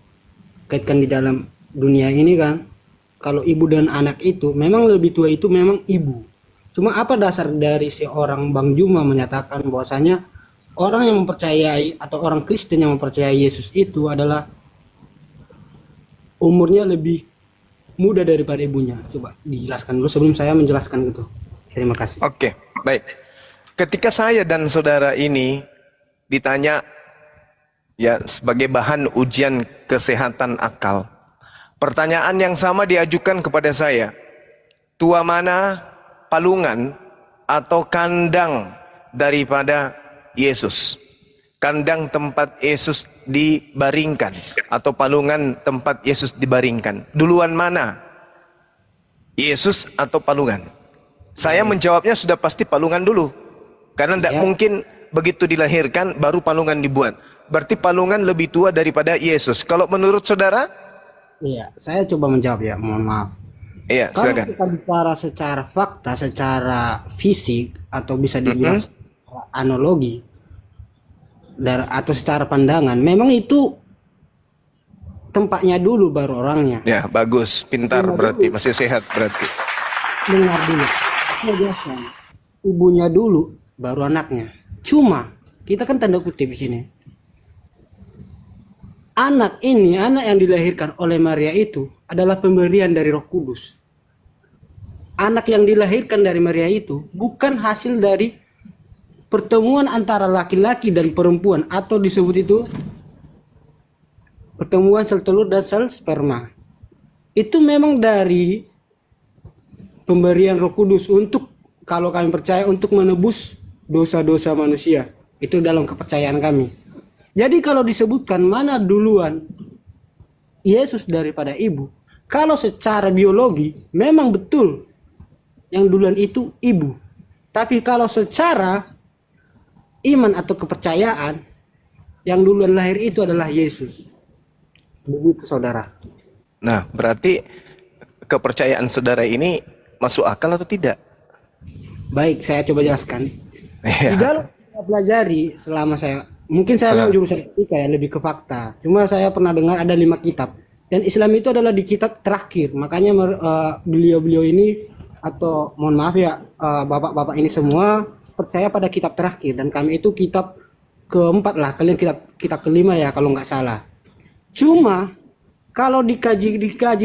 kaitkan di dalam dunia ini kan, kalau ibu dan anak itu memang lebih tua itu memang ibu. Cuma apa dasar dari seorang Bang Juma menyatakan bahwasanya orang yang mempercayai atau orang Kristen yang mempercayai Yesus itu adalah umurnya lebih muda daripada ibunya? Coba dijelaskan dulu sebelum saya menjelaskan gitu. Terima kasih. Oke, baik. Ketika saya dan saudara ini ditanya ya sebagai bahan ujian kesehatan akal, pertanyaan yang sama diajukan kepada saya. Tua mana palungan atau kandang daripada Yesus? Kandang tempat Yesus dibaringkan atau palungan tempat Yesus dibaringkan. Duluan mana? Yesus atau palungan? Saya menjawabnya sudah pasti palungan dulu. Karena tidak mungkin begitu dilahirkan baru palungan dibuat. Berarti palungan lebih tua daripada Yesus. Kalau menurut saudara? Iya, saya coba menjawab ya, mohon maaf. Iya, Kalau silakan. kita bicara secara fakta, secara fisik atau bisa dibilang secara analogi atau secara pandangan, memang itu tempatnya dulu baru orangnya. Ya, bagus, pintar berarti, masih sehat berarti. Dengar dulu, saya jelaskan. Ibunya dulu, baru anaknya. Cuma kita kan tanda kutip di sini. Anak ini, anak yang dilahirkan oleh Maria itu adalah pemberian dari Roh Kudus. Anak yang dilahirkan dari Maria itu bukan hasil dari pertemuan antara laki-laki dan perempuan, atau disebut itu pertemuan sel telur dan sel sperma. Itu memang dari pemberian Roh Kudus untuk, kalau kami percaya, untuk menebus dosa-dosa manusia. Itu dalam kepercayaan kami. Jadi kalau disebutkan mana duluan Yesus daripada ibu, kalau secara biologi memang betul yang duluan itu ibu. Tapi kalau secara iman atau kepercayaan, yang duluan lahir itu adalah Yesus. Begitu saudara. Nah, berarti kepercayaan saudara ini masuk akal atau tidak? Baik, saya coba jelaskan. Iya. Di dalam saya pelajari selama saya, mungkin saya memang jurusan fisika ya, lebih ke fakta. Cuma saya pernah dengar ada 5 kitab. Dan Islam itu adalah di kitab terakhir. Makanya beliau-beliau ini, atau mohon maaf ya, bapak-bapak ini semua percaya pada kitab terakhir. Dan kami itu kitab keempat lah, kalian kitab kelima ya kalau nggak salah. Cuma kalau dikaji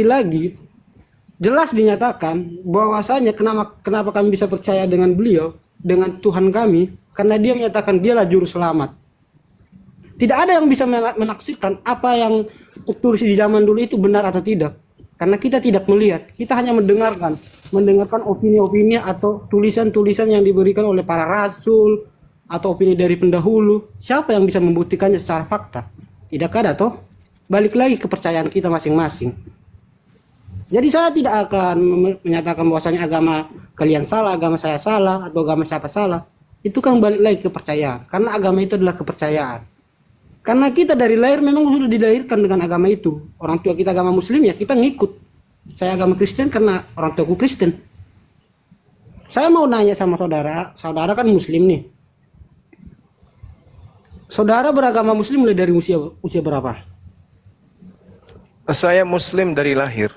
lagi, jelas dinyatakan bahwasanya kenapa kami bisa percaya dengan beliau, dengan Tuhan kami, karena dia menyatakan dialah juru selamat. Tidak ada yang bisa menaksirkan apa yang tertulis di zaman dulu itu benar atau tidak, karena kita tidak melihat, kita hanya mendengarkan opini-opini atau tulisan-tulisan yang diberikan oleh para rasul atau opini dari pendahulu. Siapa yang bisa membuktikannya secara fakta? Tidak ada toh. Balik lagi kepercayaan kita masing-masing. Jadi saya tidak akan menyatakan bahwasanya agama kalian salah, agama saya salah, atau agama siapa salah. Itu kan balik lagi kepercayaan. Karena agama itu adalah kepercayaan. Karena kita dari lahir memang sudah dilahirkan dengan agama itu. Orang tua kita agama Muslim, ya kita ngikut. Saya agama Kristen karena orang tuaku Kristen. Saya mau nanya sama saudara kan Muslim nih. Saudara beragama Muslim mulai dari usia berapa? Saya Muslim dari lahir.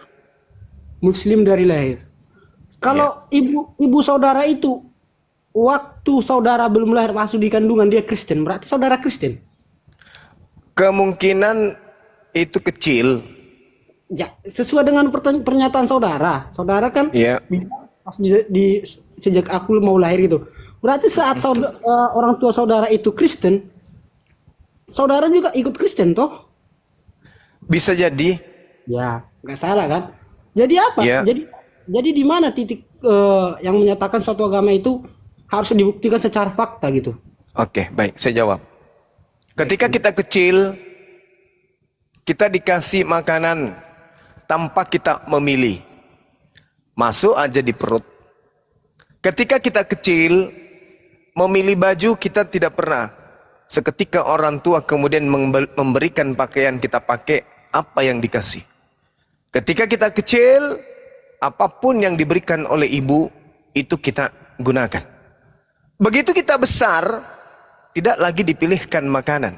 Muslim dari lahir. Kalau ibu saudara itu waktu saudara belum lahir masuk di kandungan dia Kristen, berarti saudara Kristen. Kemungkinan itu kecil. Ya, sesuai dengan pernyataan saudara. Saudara kan pas sejak aku mau lahir gitu. Berarti saat orang tua saudara itu Kristen, saudara juga ikut Kristen toh? Bisa jadi. Ya, nggak salah kan? Jadi apa? Ya. Jadi di mana titik yang menyatakan suatu agama itu harus dibuktikan secara fakta gitu? Oke, baik, saya jawab. Ketika kita kecil, kita dikasih makanan tanpa kita memilih. Masuk aja di perut. Ketika kita kecil, memilih baju kita tidak pernah. Seketika orang tua kemudian memberikan pakaian kita pakai apa yang dikasih. Ketika kita kecil, apapun yang diberikan oleh ibu, itu kita gunakan. Begitu kita besar, tidak lagi dipilihkan makanan.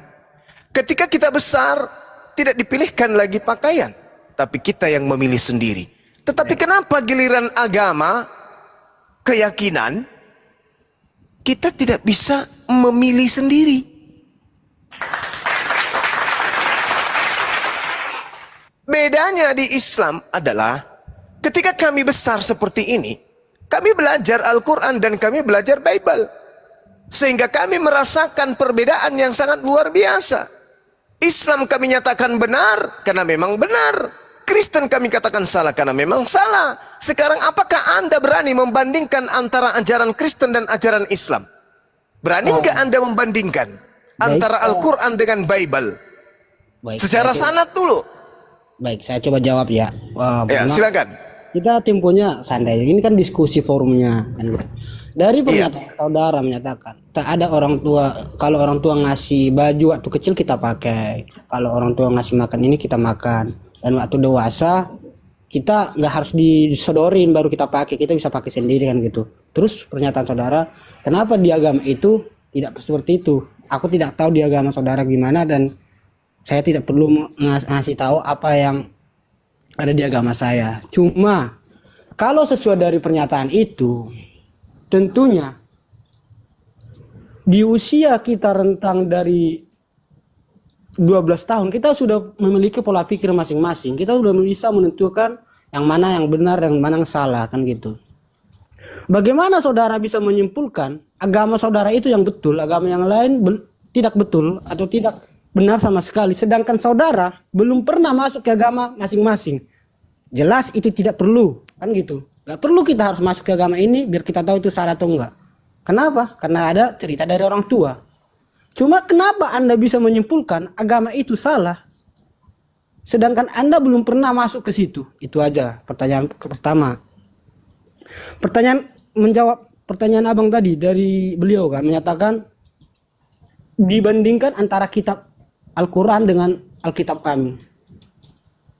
Ketika kita besar, tidak dipilihkan lagi pakaian. Tapi kita yang memilih sendiri. Tetapi kenapa giliran agama, keyakinan, kita tidak bisa memilih sendiri? Bedanya di Islam adalah ketika kami besar seperti ini, kami belajar Al-Quran dan kami belajar Bible. Sehingga kami merasakan perbedaan yang sangat luar biasa. Islam kami nyatakan benar karena memang benar. Kristen kami katakan salah karena memang salah. Sekarang apakah Anda berani membandingkan antara ajaran Kristen dan ajaran Islam? Berani nggak Anda membandingkan antara Al-Quran dengan Bible? Secara sanad dulu. Baik, saya coba jawab ya. Ya, silakan. Kita temponya santai. Ini kan diskusi forumnya kan. Dari pernyataan saudara menyatakan tak ada orang tua, kalau orang tua ngasih baju waktu kecil kita pakai, kalau orang tua ngasih makan ini kita makan, dan waktu dewasa kita nggak harus disodorin baru kita pakai, kita bisa pakai sendiri kan gitu. Terus pernyataan saudara, kenapa di agama itu tidak seperti itu? Aku tidak tahu di agama saudara gimana dan saya tidak perlu ngasih tahu apa yang ada di agama saya. Cuma kalau sesuai dari pernyataan itu, tentunya di usia kita rentang dari 12 tahun kita sudah memiliki pola pikir masing-masing. Kita sudah bisa menentukan yang mana yang benar dan mana yang salah kan gitu. Bagaimana saudara bisa menyimpulkan agama saudara itu yang betul, agama yang lain tidak betul atau tidak benar sama sekali, sedangkan saudara belum pernah masuk ke agama masing-masing? Jelas itu tidak perlu kan gitu. Gak perlu kita harus masuk ke agama ini biar kita tahu itu salah atau enggak. Kenapa? Karena ada cerita dari orang tua. Cuma kenapa Anda bisa menyimpulkan agama itu salah sedangkan Anda belum pernah masuk ke situ? Itu aja pertanyaan pertama. Menjawab pertanyaan abang tadi dari beliau kan, menyatakan dibandingkan antara kitab Al-Quran dengan Alkitab kami.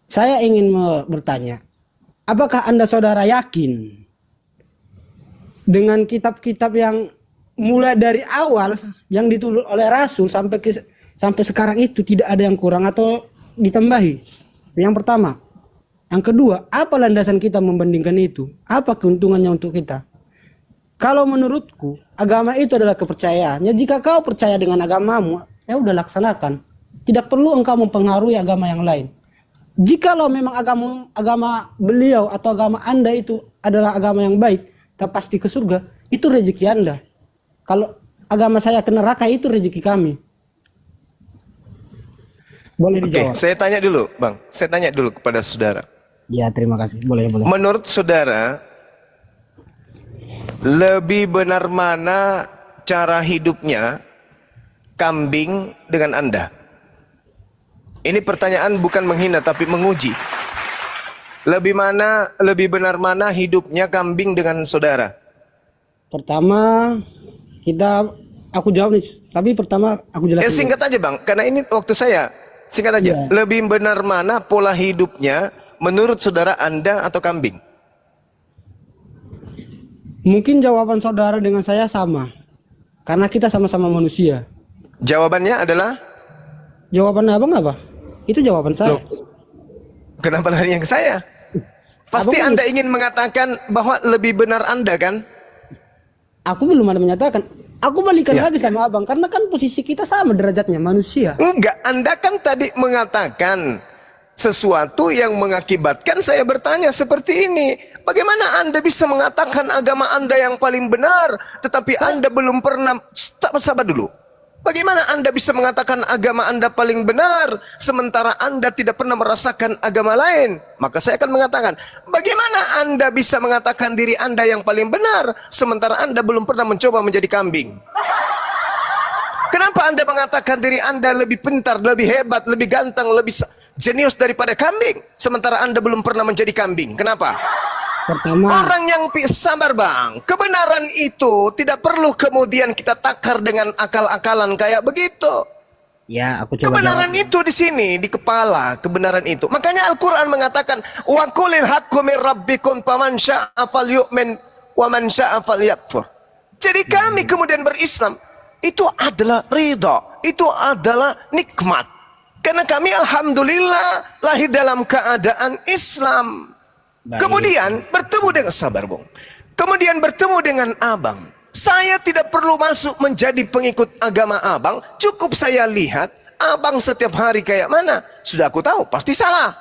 Saya ingin bertanya, apakah Anda saudara yakin dengan kitab-kitab yang mulai dari awal yang ditulis oleh Rasul sampai sekarang itu tidak ada yang kurang atau ditambahi? Yang pertama. Yang kedua, apa landasan kita membandingkan itu? Apa keuntungannya untuk kita? Kalau menurutku, agama itu adalah kepercayaan. Ya, jika kau percaya dengan agamamu, ya udah laksanakan. Tidak perlu engkau mempengaruhi agama yang lain. Jikalau memang agama beliau atau agama Anda itu adalah agama yang baik, dan pasti ke surga, itu rezeki Anda. Kalau agama saya ke neraka, itu rezeki kami. Boleh Oke, dijawab. saya tanya dulu, Bang. Saya tanya dulu kepada saudara. Ya, terima kasih. Boleh. Menurut saudara, lebih benar mana cara hidupnya kambing dengan Anda? Ini pertanyaan bukan menghina tapi menguji. Lebih benar mana hidupnya kambing dengan saudara? Pertama, aku jawab nih. Tapi pertama aku jelasin. Singkat aja, Bang, karena ini waktu saya. Singkat aja. Ya. Lebih benar mana pola hidupnya menurut saudara, Anda atau kambing? Mungkin jawaban saudara dengan saya sama. Karena kita sama-sama manusia. Jawabannya adalah? Jawaban abang apa? Itu jawaban saya. Loh, kenapa lari yang ke saya? Pasti Abang Anda ingin mengatakan bahwa lebih benar Anda, kan? Aku belum ada menyatakan. Aku balikan Ya. lagi sama abang. Karena kan posisi kita sama derajatnya, manusia. Enggak, Anda kan tadi mengatakan sesuatu yang mengakibatkan saya bertanya seperti ini. Bagaimana Anda bisa mengatakan agama Anda yang paling benar, tetapi Anda belum pernah... Sabar dulu. Bagaimana Anda bisa mengatakan agama Anda paling benar, sementara Anda tidak pernah merasakan agama lain? Maka saya akan mengatakan, bagaimana Anda bisa mengatakan diri Anda yang paling benar, sementara Anda belum pernah mencoba menjadi kambing? Kenapa Anda mengatakan diri Anda lebih pintar, lebih hebat, lebih ganteng, lebih jenius daripada kambing, sementara Anda belum pernah menjadi kambing? Kenapa? Pertama, Orang yang sabar, Bang. Kebenaran itu tidak perlu kemudian kita takar dengan akal-akalan kayak begitu. ya aku coba Kebenaran jawab. itu di sini, di kepala, kebenaran itu. Makanya Al-Qur'an mengatakan, "Wa qulil haqqu min rabbikum faman syaa'a falyu'min wa man syaa'a falyakfur." Jadi kami kemudian berislam, itu adalah ridha, itu adalah nikmat. Karena kami alhamdulillah lahir dalam keadaan Islam. Baik. Kemudian bertemu dengan sabar, Bung. Kemudian bertemu dengan abang. Saya tidak perlu masuk menjadi pengikut agama abang. Cukup saya lihat abang setiap hari kayak mana. Sudah aku tahu, pasti salah.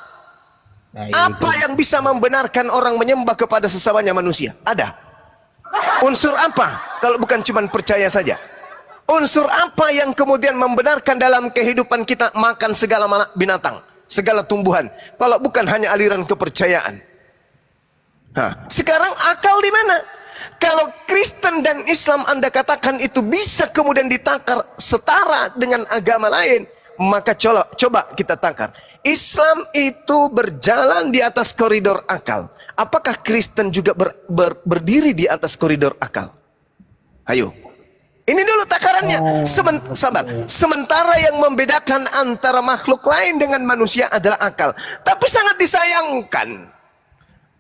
Baik. Apa yang bisa membenarkan orang menyembah kepada sesamanya manusia? Ada. Unsur apa? Kalau bukan cuma percaya saja. Unsur apa yang kemudian membenarkan dalam kehidupan kita makan segala binatang, segala tumbuhan? Kalau bukan hanya aliran kepercayaan. Nah, sekarang akal di mana? Kalau Kristen dan Islam Anda katakan itu bisa kemudian ditakar setara dengan agama lain, maka coba kita takar. Islam itu berjalan di atas koridor akal. Apakah Kristen juga berdiri di atas koridor akal? Ayo. Ini dulu takarannya. Sabar. Sementara yang membedakan antara makhluk lain dengan manusia adalah akal. Tapi sangat disayangkan,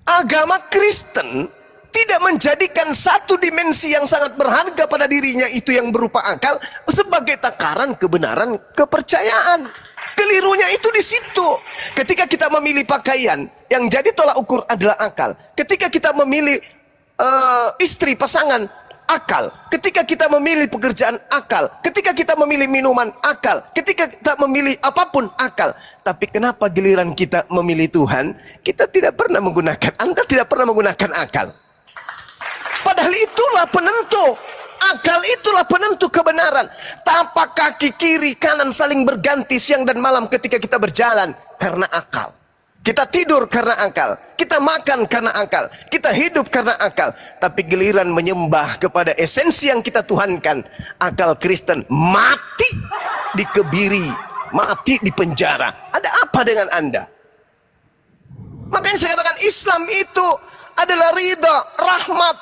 agama Kristen tidak menjadikan satu dimensi yang sangat berharga pada dirinya, itu yang berupa akal, sebagai takaran kebenaran kepercayaan. Kelirunya itu di situ. Ketika kita memilih pakaian, yang jadi tolak ukur adalah akal. Ketika kita memilih istri, pasangan, akal. Ketika kita memilih pekerjaan, akal. Ketika kita memilih minuman, akal. Ketika kita memilih apapun, akal. Tapi kenapa giliran kita memilih Tuhan, kita tidak pernah menggunakan, Anda tidak pernah menggunakan akal. Padahal itulah penentu. Akal itulah penentu kebenaran. Tapak kaki kiri kanan saling berganti siang dan malam ketika kita berjalan karena akal. Kita tidur karena akal, kita makan karena akal, kita hidup karena akal. Tapi giliran menyembah kepada esensi yang kita tuhankan, akal Kristen mati dikebiri, mati di penjara. Ada apa dengan Anda? Makanya saya katakan Islam itu adalah ridha, rahmat.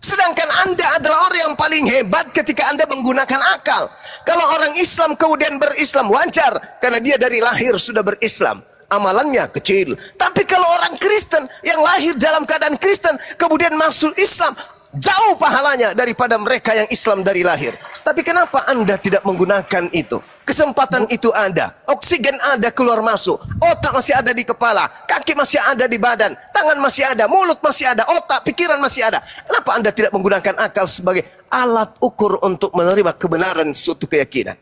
Sedangkan Anda adalah orang yang paling hebat ketika Anda menggunakan akal. Kalau orang Islam kemudian berislam, wajar, karena dia dari lahir sudah berislam, amalannya kecil. Tapi kalau orang Kristen yang lahir dalam keadaan Kristen kemudian masuk Islam, jauh pahalanya daripada mereka yang Islam dari lahir. Tapi kenapa Anda tidak menggunakan itu? Kesempatan itu ada, oksigen ada keluar masuk, otak masih ada di kepala, kaki masih ada di badan, tangan masih ada, mulut masih ada, otak, pikiran masih ada. Kenapa Anda tidak menggunakan akal sebagai alat ukur untuk menerima kebenaran suatu keyakinan?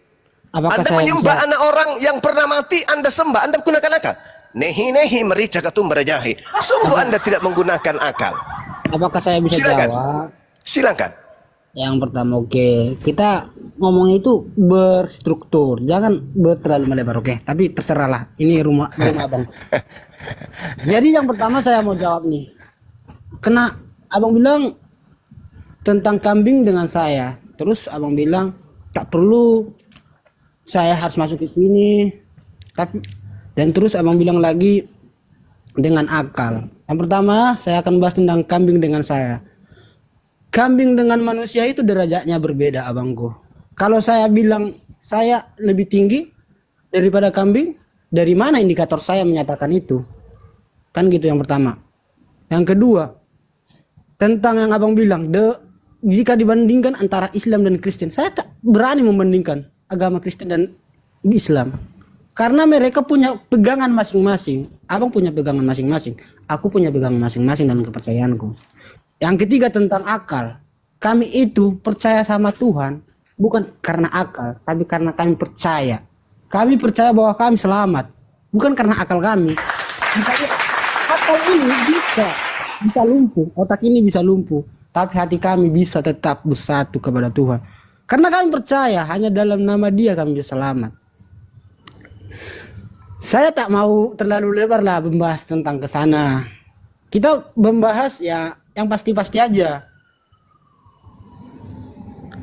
Apakah Anda saya menyembah bisa- anak orang yang pernah mati, Anda sembah, Anda menggunakan akal. Nehi merica katumbar jahe. Sungguh Anda tidak menggunakan akal. Apakah saya bisa Silakan. jawab? Silakan. Yang pertama, oke, kita ngomongnya itu berstruktur, jangan terlalu melebar, oke? Tapi terserahlah, ini rumah abang. Jadi yang pertama saya mau jawab nih, kena abang bilang tentang kambing dengan saya, terus abang bilang tak perlu saya harus masuk ke sini, tapi dan terus abang bilang lagi dengan akal. Yang pertama saya akan bahas tentang kambing dengan saya. Kambing dengan manusia itu derajatnya berbeda, abangku. Kalau saya bilang saya lebih tinggi daripada kambing, dari mana indikator saya menyatakan itu? Kan gitu yang pertama. Yang kedua, tentang yang abang bilang, jika dibandingkan antara Islam dan Kristen, saya tak berani membandingkan agama Kristen dan Islam. Karena mereka punya pegangan masing-masing. Abang punya pegangan masing-masing. Aku punya pegangan masing-masing dan kepercayaanku. Yang ketiga tentang akal. Kami itu percaya sama Tuhan bukan karena akal, tapi karena kami percaya. Kami percaya bahwa kami selamat, bukan karena akal kami. Tapi akal ini bisa lumpuh, otak ini bisa lumpuh, tapi hati kami bisa tetap bersatu kepada Tuhan. Karena kami percaya hanya dalam nama Dia kami bisa selamat. Saya tak mau terlalu lebar lah membahas tentang kesana. Kita membahas ya yang pasti-pasti aja.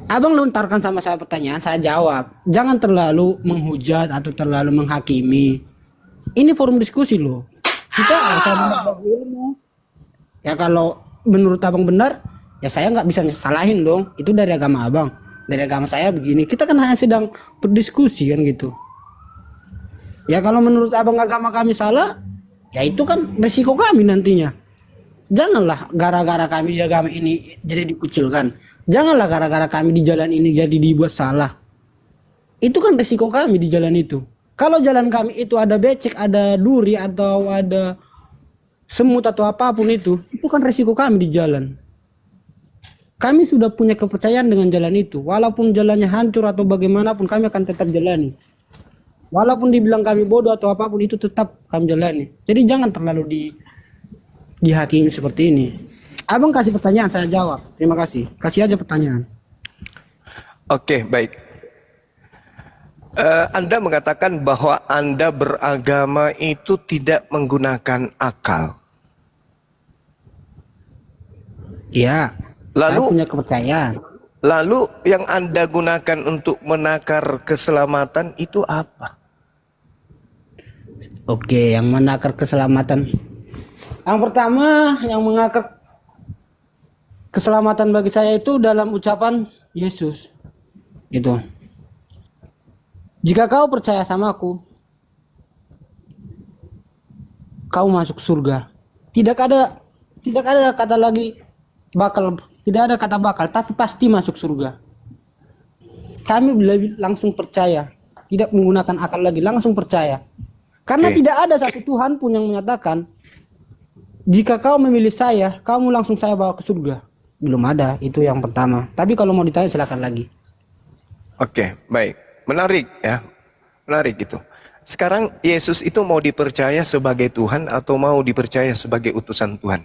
Abang lontarkan sama saya pertanyaan, saya jawab. Jangan terlalu menghujat atau terlalu menghakimi. Ini forum diskusi loh. Kita sama bagi ilmu. Ya kalau menurut abang benar, ya saya nggak bisa salahin dong. Itu dari agama abang, dari agama saya begini. Kita kan hanya sedang berdiskusi kan gitu. Ya kalau menurut abang agama kami salah, ya itu kan resiko kami nantinya. Janganlah gara-gara kami di agama ini jadi dikucilkan. Janganlah gara-gara kami di jalan ini jadi dibuat salah. Itu kan resiko kami di jalan itu. Kalau jalan kami itu ada becek, ada duri, atau ada semut atau apapun itu kan resiko kami di jalan. Kami sudah punya kepercayaan dengan jalan itu. Walaupun jalannya hancur atau bagaimanapun, kami akan tetap jalani. Walaupun dibilang kami bodoh atau apapun, itu tetap kami jalani. Jadi jangan terlalu dihakimi seperti ini. Abang kasih pertanyaan, saya jawab. Terima kasih. Kasih aja pertanyaan. Oke, baik. Anda mengatakan bahwa Anda beragama itu tidak menggunakan akal. Iya. Lalu saya punya kepercayaan. Lalu yang Anda gunakan untuk menakar keselamatan itu apa? Oke, yang menakar keselamatan. Yang pertama, yang mengakar keselamatan bagi saya itu dalam ucapan Yesus. Itu. Jika kau percaya sama aku, kau masuk surga. Tidak ada kata lagi bakal, tidak ada kata bakal, tapi pasti masuk surga. Kami langsung percaya, tidak menggunakan akal lagi, langsung percaya. Karena tidak ada satu Tuhan pun yang menyatakan, jika kau memilih saya, kamu langsung saya bawa ke surga. Belum ada, itu yang pertama. Tapi kalau mau ditanya silakan lagi. Oke, baik. Menarik ya. Menarik itu. Sekarang Yesus itu mau dipercaya sebagai Tuhan atau mau dipercaya sebagai utusan Tuhan?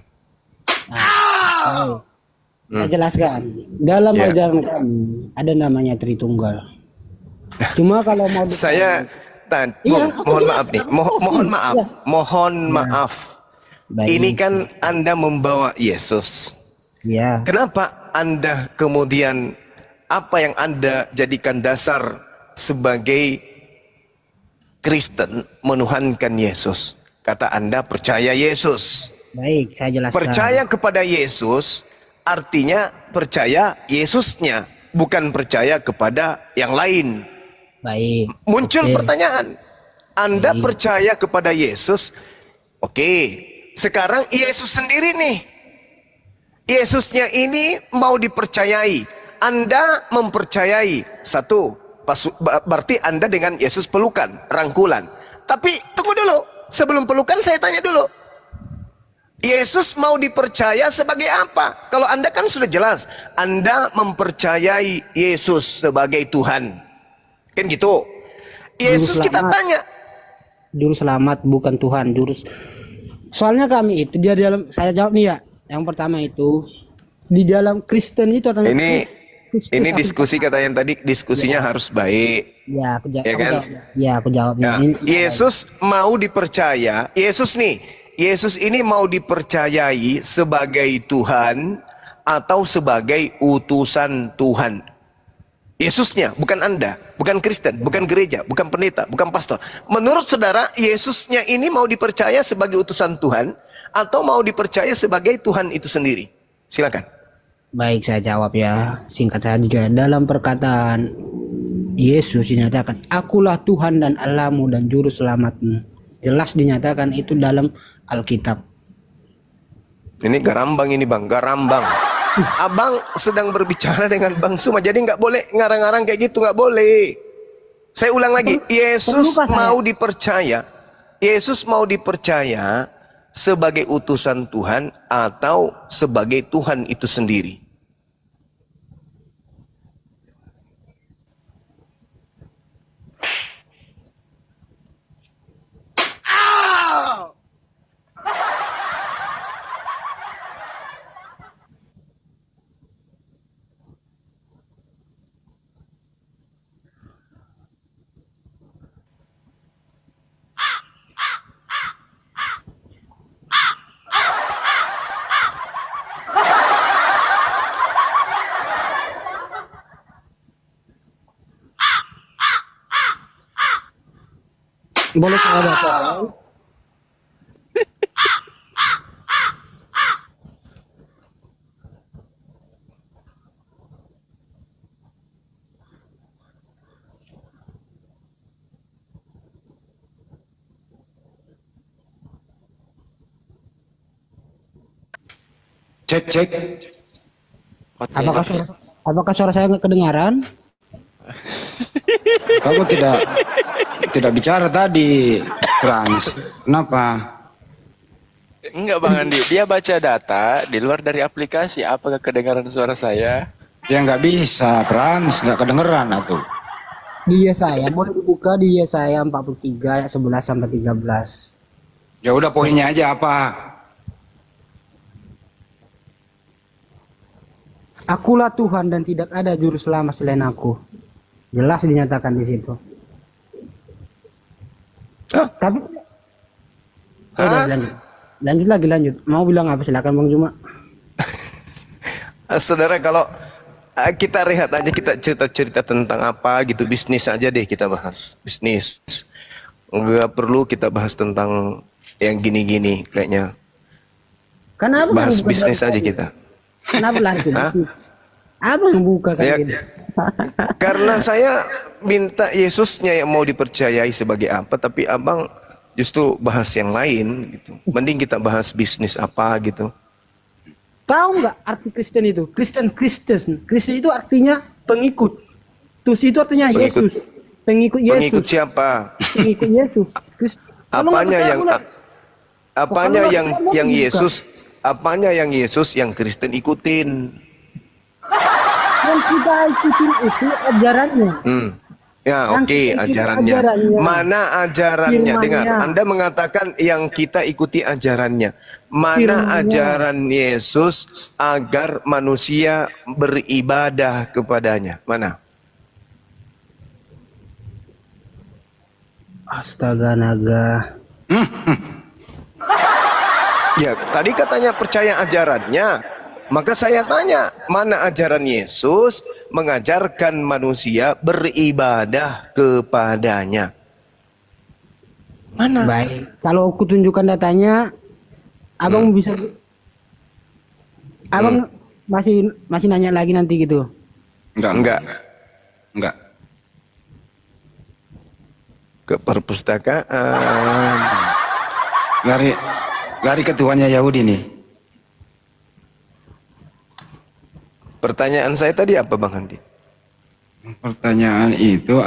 Saya jelaskan. Dalam ajaran kami ada namanya Tritunggal. Cuma kalau mau mohon maaf nih. Mohon maaf. Baik. Ini kan Anda membawa Yesus. Ya. Kenapa Anda kemudian, apa yang Anda jadikan dasar sebagai Kristen menuhankan Yesus? Kata Anda percaya Yesus. Baik, saya jelaskan. Percaya kepada Yesus artinya percaya Yesusnya, bukan percaya kepada yang lain. Baik. Muncul pertanyaan. Anda percaya kepada Yesus. Oke. Sekarang Yesus sendiri nih. Yesusnya ini mau dipercayai. Anda mempercayai. Satu, berarti Anda dengan Yesus pelukan, rangkulan. Tapi tunggu dulu. Sebelum pelukan saya tanya dulu. Yesus mau dipercaya sebagai apa? Kalau Anda kan sudah jelas. Anda mempercayai Yesus sebagai Tuhan. Kan gitu. Yesus kita tanya. juru selamat bukan Tuhan. Soalnya kami itu dia dalam, saya jawab nih ya. Yang pertama itu di dalam Kristen itu atau Ini diskusi kata yang tadi, diskusinya harus baik. Ya, aku jawab. Ya kan? Aku jawabnya. Ya, Yesus mau dipercaya. Yesus ini mau dipercayai sebagai Tuhan atau sebagai utusan Tuhan. Yesusnya, bukan Anda, bukan Kristen, bukan gereja, bukan pendeta, bukan pastor. Menurut saudara, Yesusnya ini mau dipercaya sebagai utusan Tuhan atau mau dipercaya sebagai Tuhan itu sendiri? Silakan. Baik, saya jawab ya. Singkat saja. Dalam perkataan Yesus dinyatakan, akulah Tuhan dan Allahmu dan juru selamatmu. Jelas dinyatakan itu dalam Alkitab. Ini garambang ini bang, garambang. Abang sedang berbicara dengan Bang Suma, jadi nggak boleh ngarang-ngarang kayak gitu, nggak boleh. Saya ulang lagi, Yesus mau dipercaya, Yesus mau dipercaya sebagai utusan Tuhan atau sebagai Tuhan itu sendiri. Boleh saya baca? Cek. Apakah suara saya nggak kedengaran? Kamu tidak bicara tadi, Frans. Kenapa? Enggak Bang Andi, dia baca data di luar dari aplikasi. Apakah kedengaran suara saya? Ya nggak bisa, Frans. Nggak kedengeran atuh. Dia saya boleh dibuka di Yesaya 43 ayat 11 sampai 13. Ya udah poinnya aja apa? Akulah Tuhan dan tidak ada juru selamat selain aku. Jelas dinyatakan di situ. Tapi lanjut. Mau bilang apa, silakan Bang Juma. Saudara, kalau kita rehat aja, kita cerita-cerita tentang apa gitu, bisnis aja deh kita bahas. Bisnis. Enggak perlu kita bahas tentang yang gini-gini kayaknya. Kenapa bahas bisnis aja kita. Kenapa lari ke bisnis? Apa yang buka kayak gitu? Karena saya minta Yesusnya yang mau dipercayai sebagai apa, tapi abang justru bahas yang lain gitu. Mending kita bahas bisnis apa gitu. Tahu nggak arti Kristen itu? Kristen itu artinya pengikut. Tus itu artinya Yesus. Pengikut Yesus. Pengikut siapa? Pengikut Yesus. Apanya yang Yesus? Apanya yang Yesus yang Kristen ikutin? Yang kita ikutin itu ajarannya. Ya oke, ajarannya. Mana ajarannya? Dengar, Anda mengatakan yang kita ikuti ajarannya. Mana ajaran Yesus agar manusia beribadah kepadanya? Mana? Astaga naga. Ya, tadi katanya percaya ajarannya. Maka saya tanya, mana ajaran Yesus mengajarkan manusia beribadah kepadanya? Mana? Baik, kalau aku tunjukkan datanya, abang bisa, abang masih nanya lagi nanti gitu? Enggak. Ke perpustakaan. Lari ke Tuhannya Yahudi nih. Pertanyaan saya tadi apa Bang Andi? Pertanyaan itu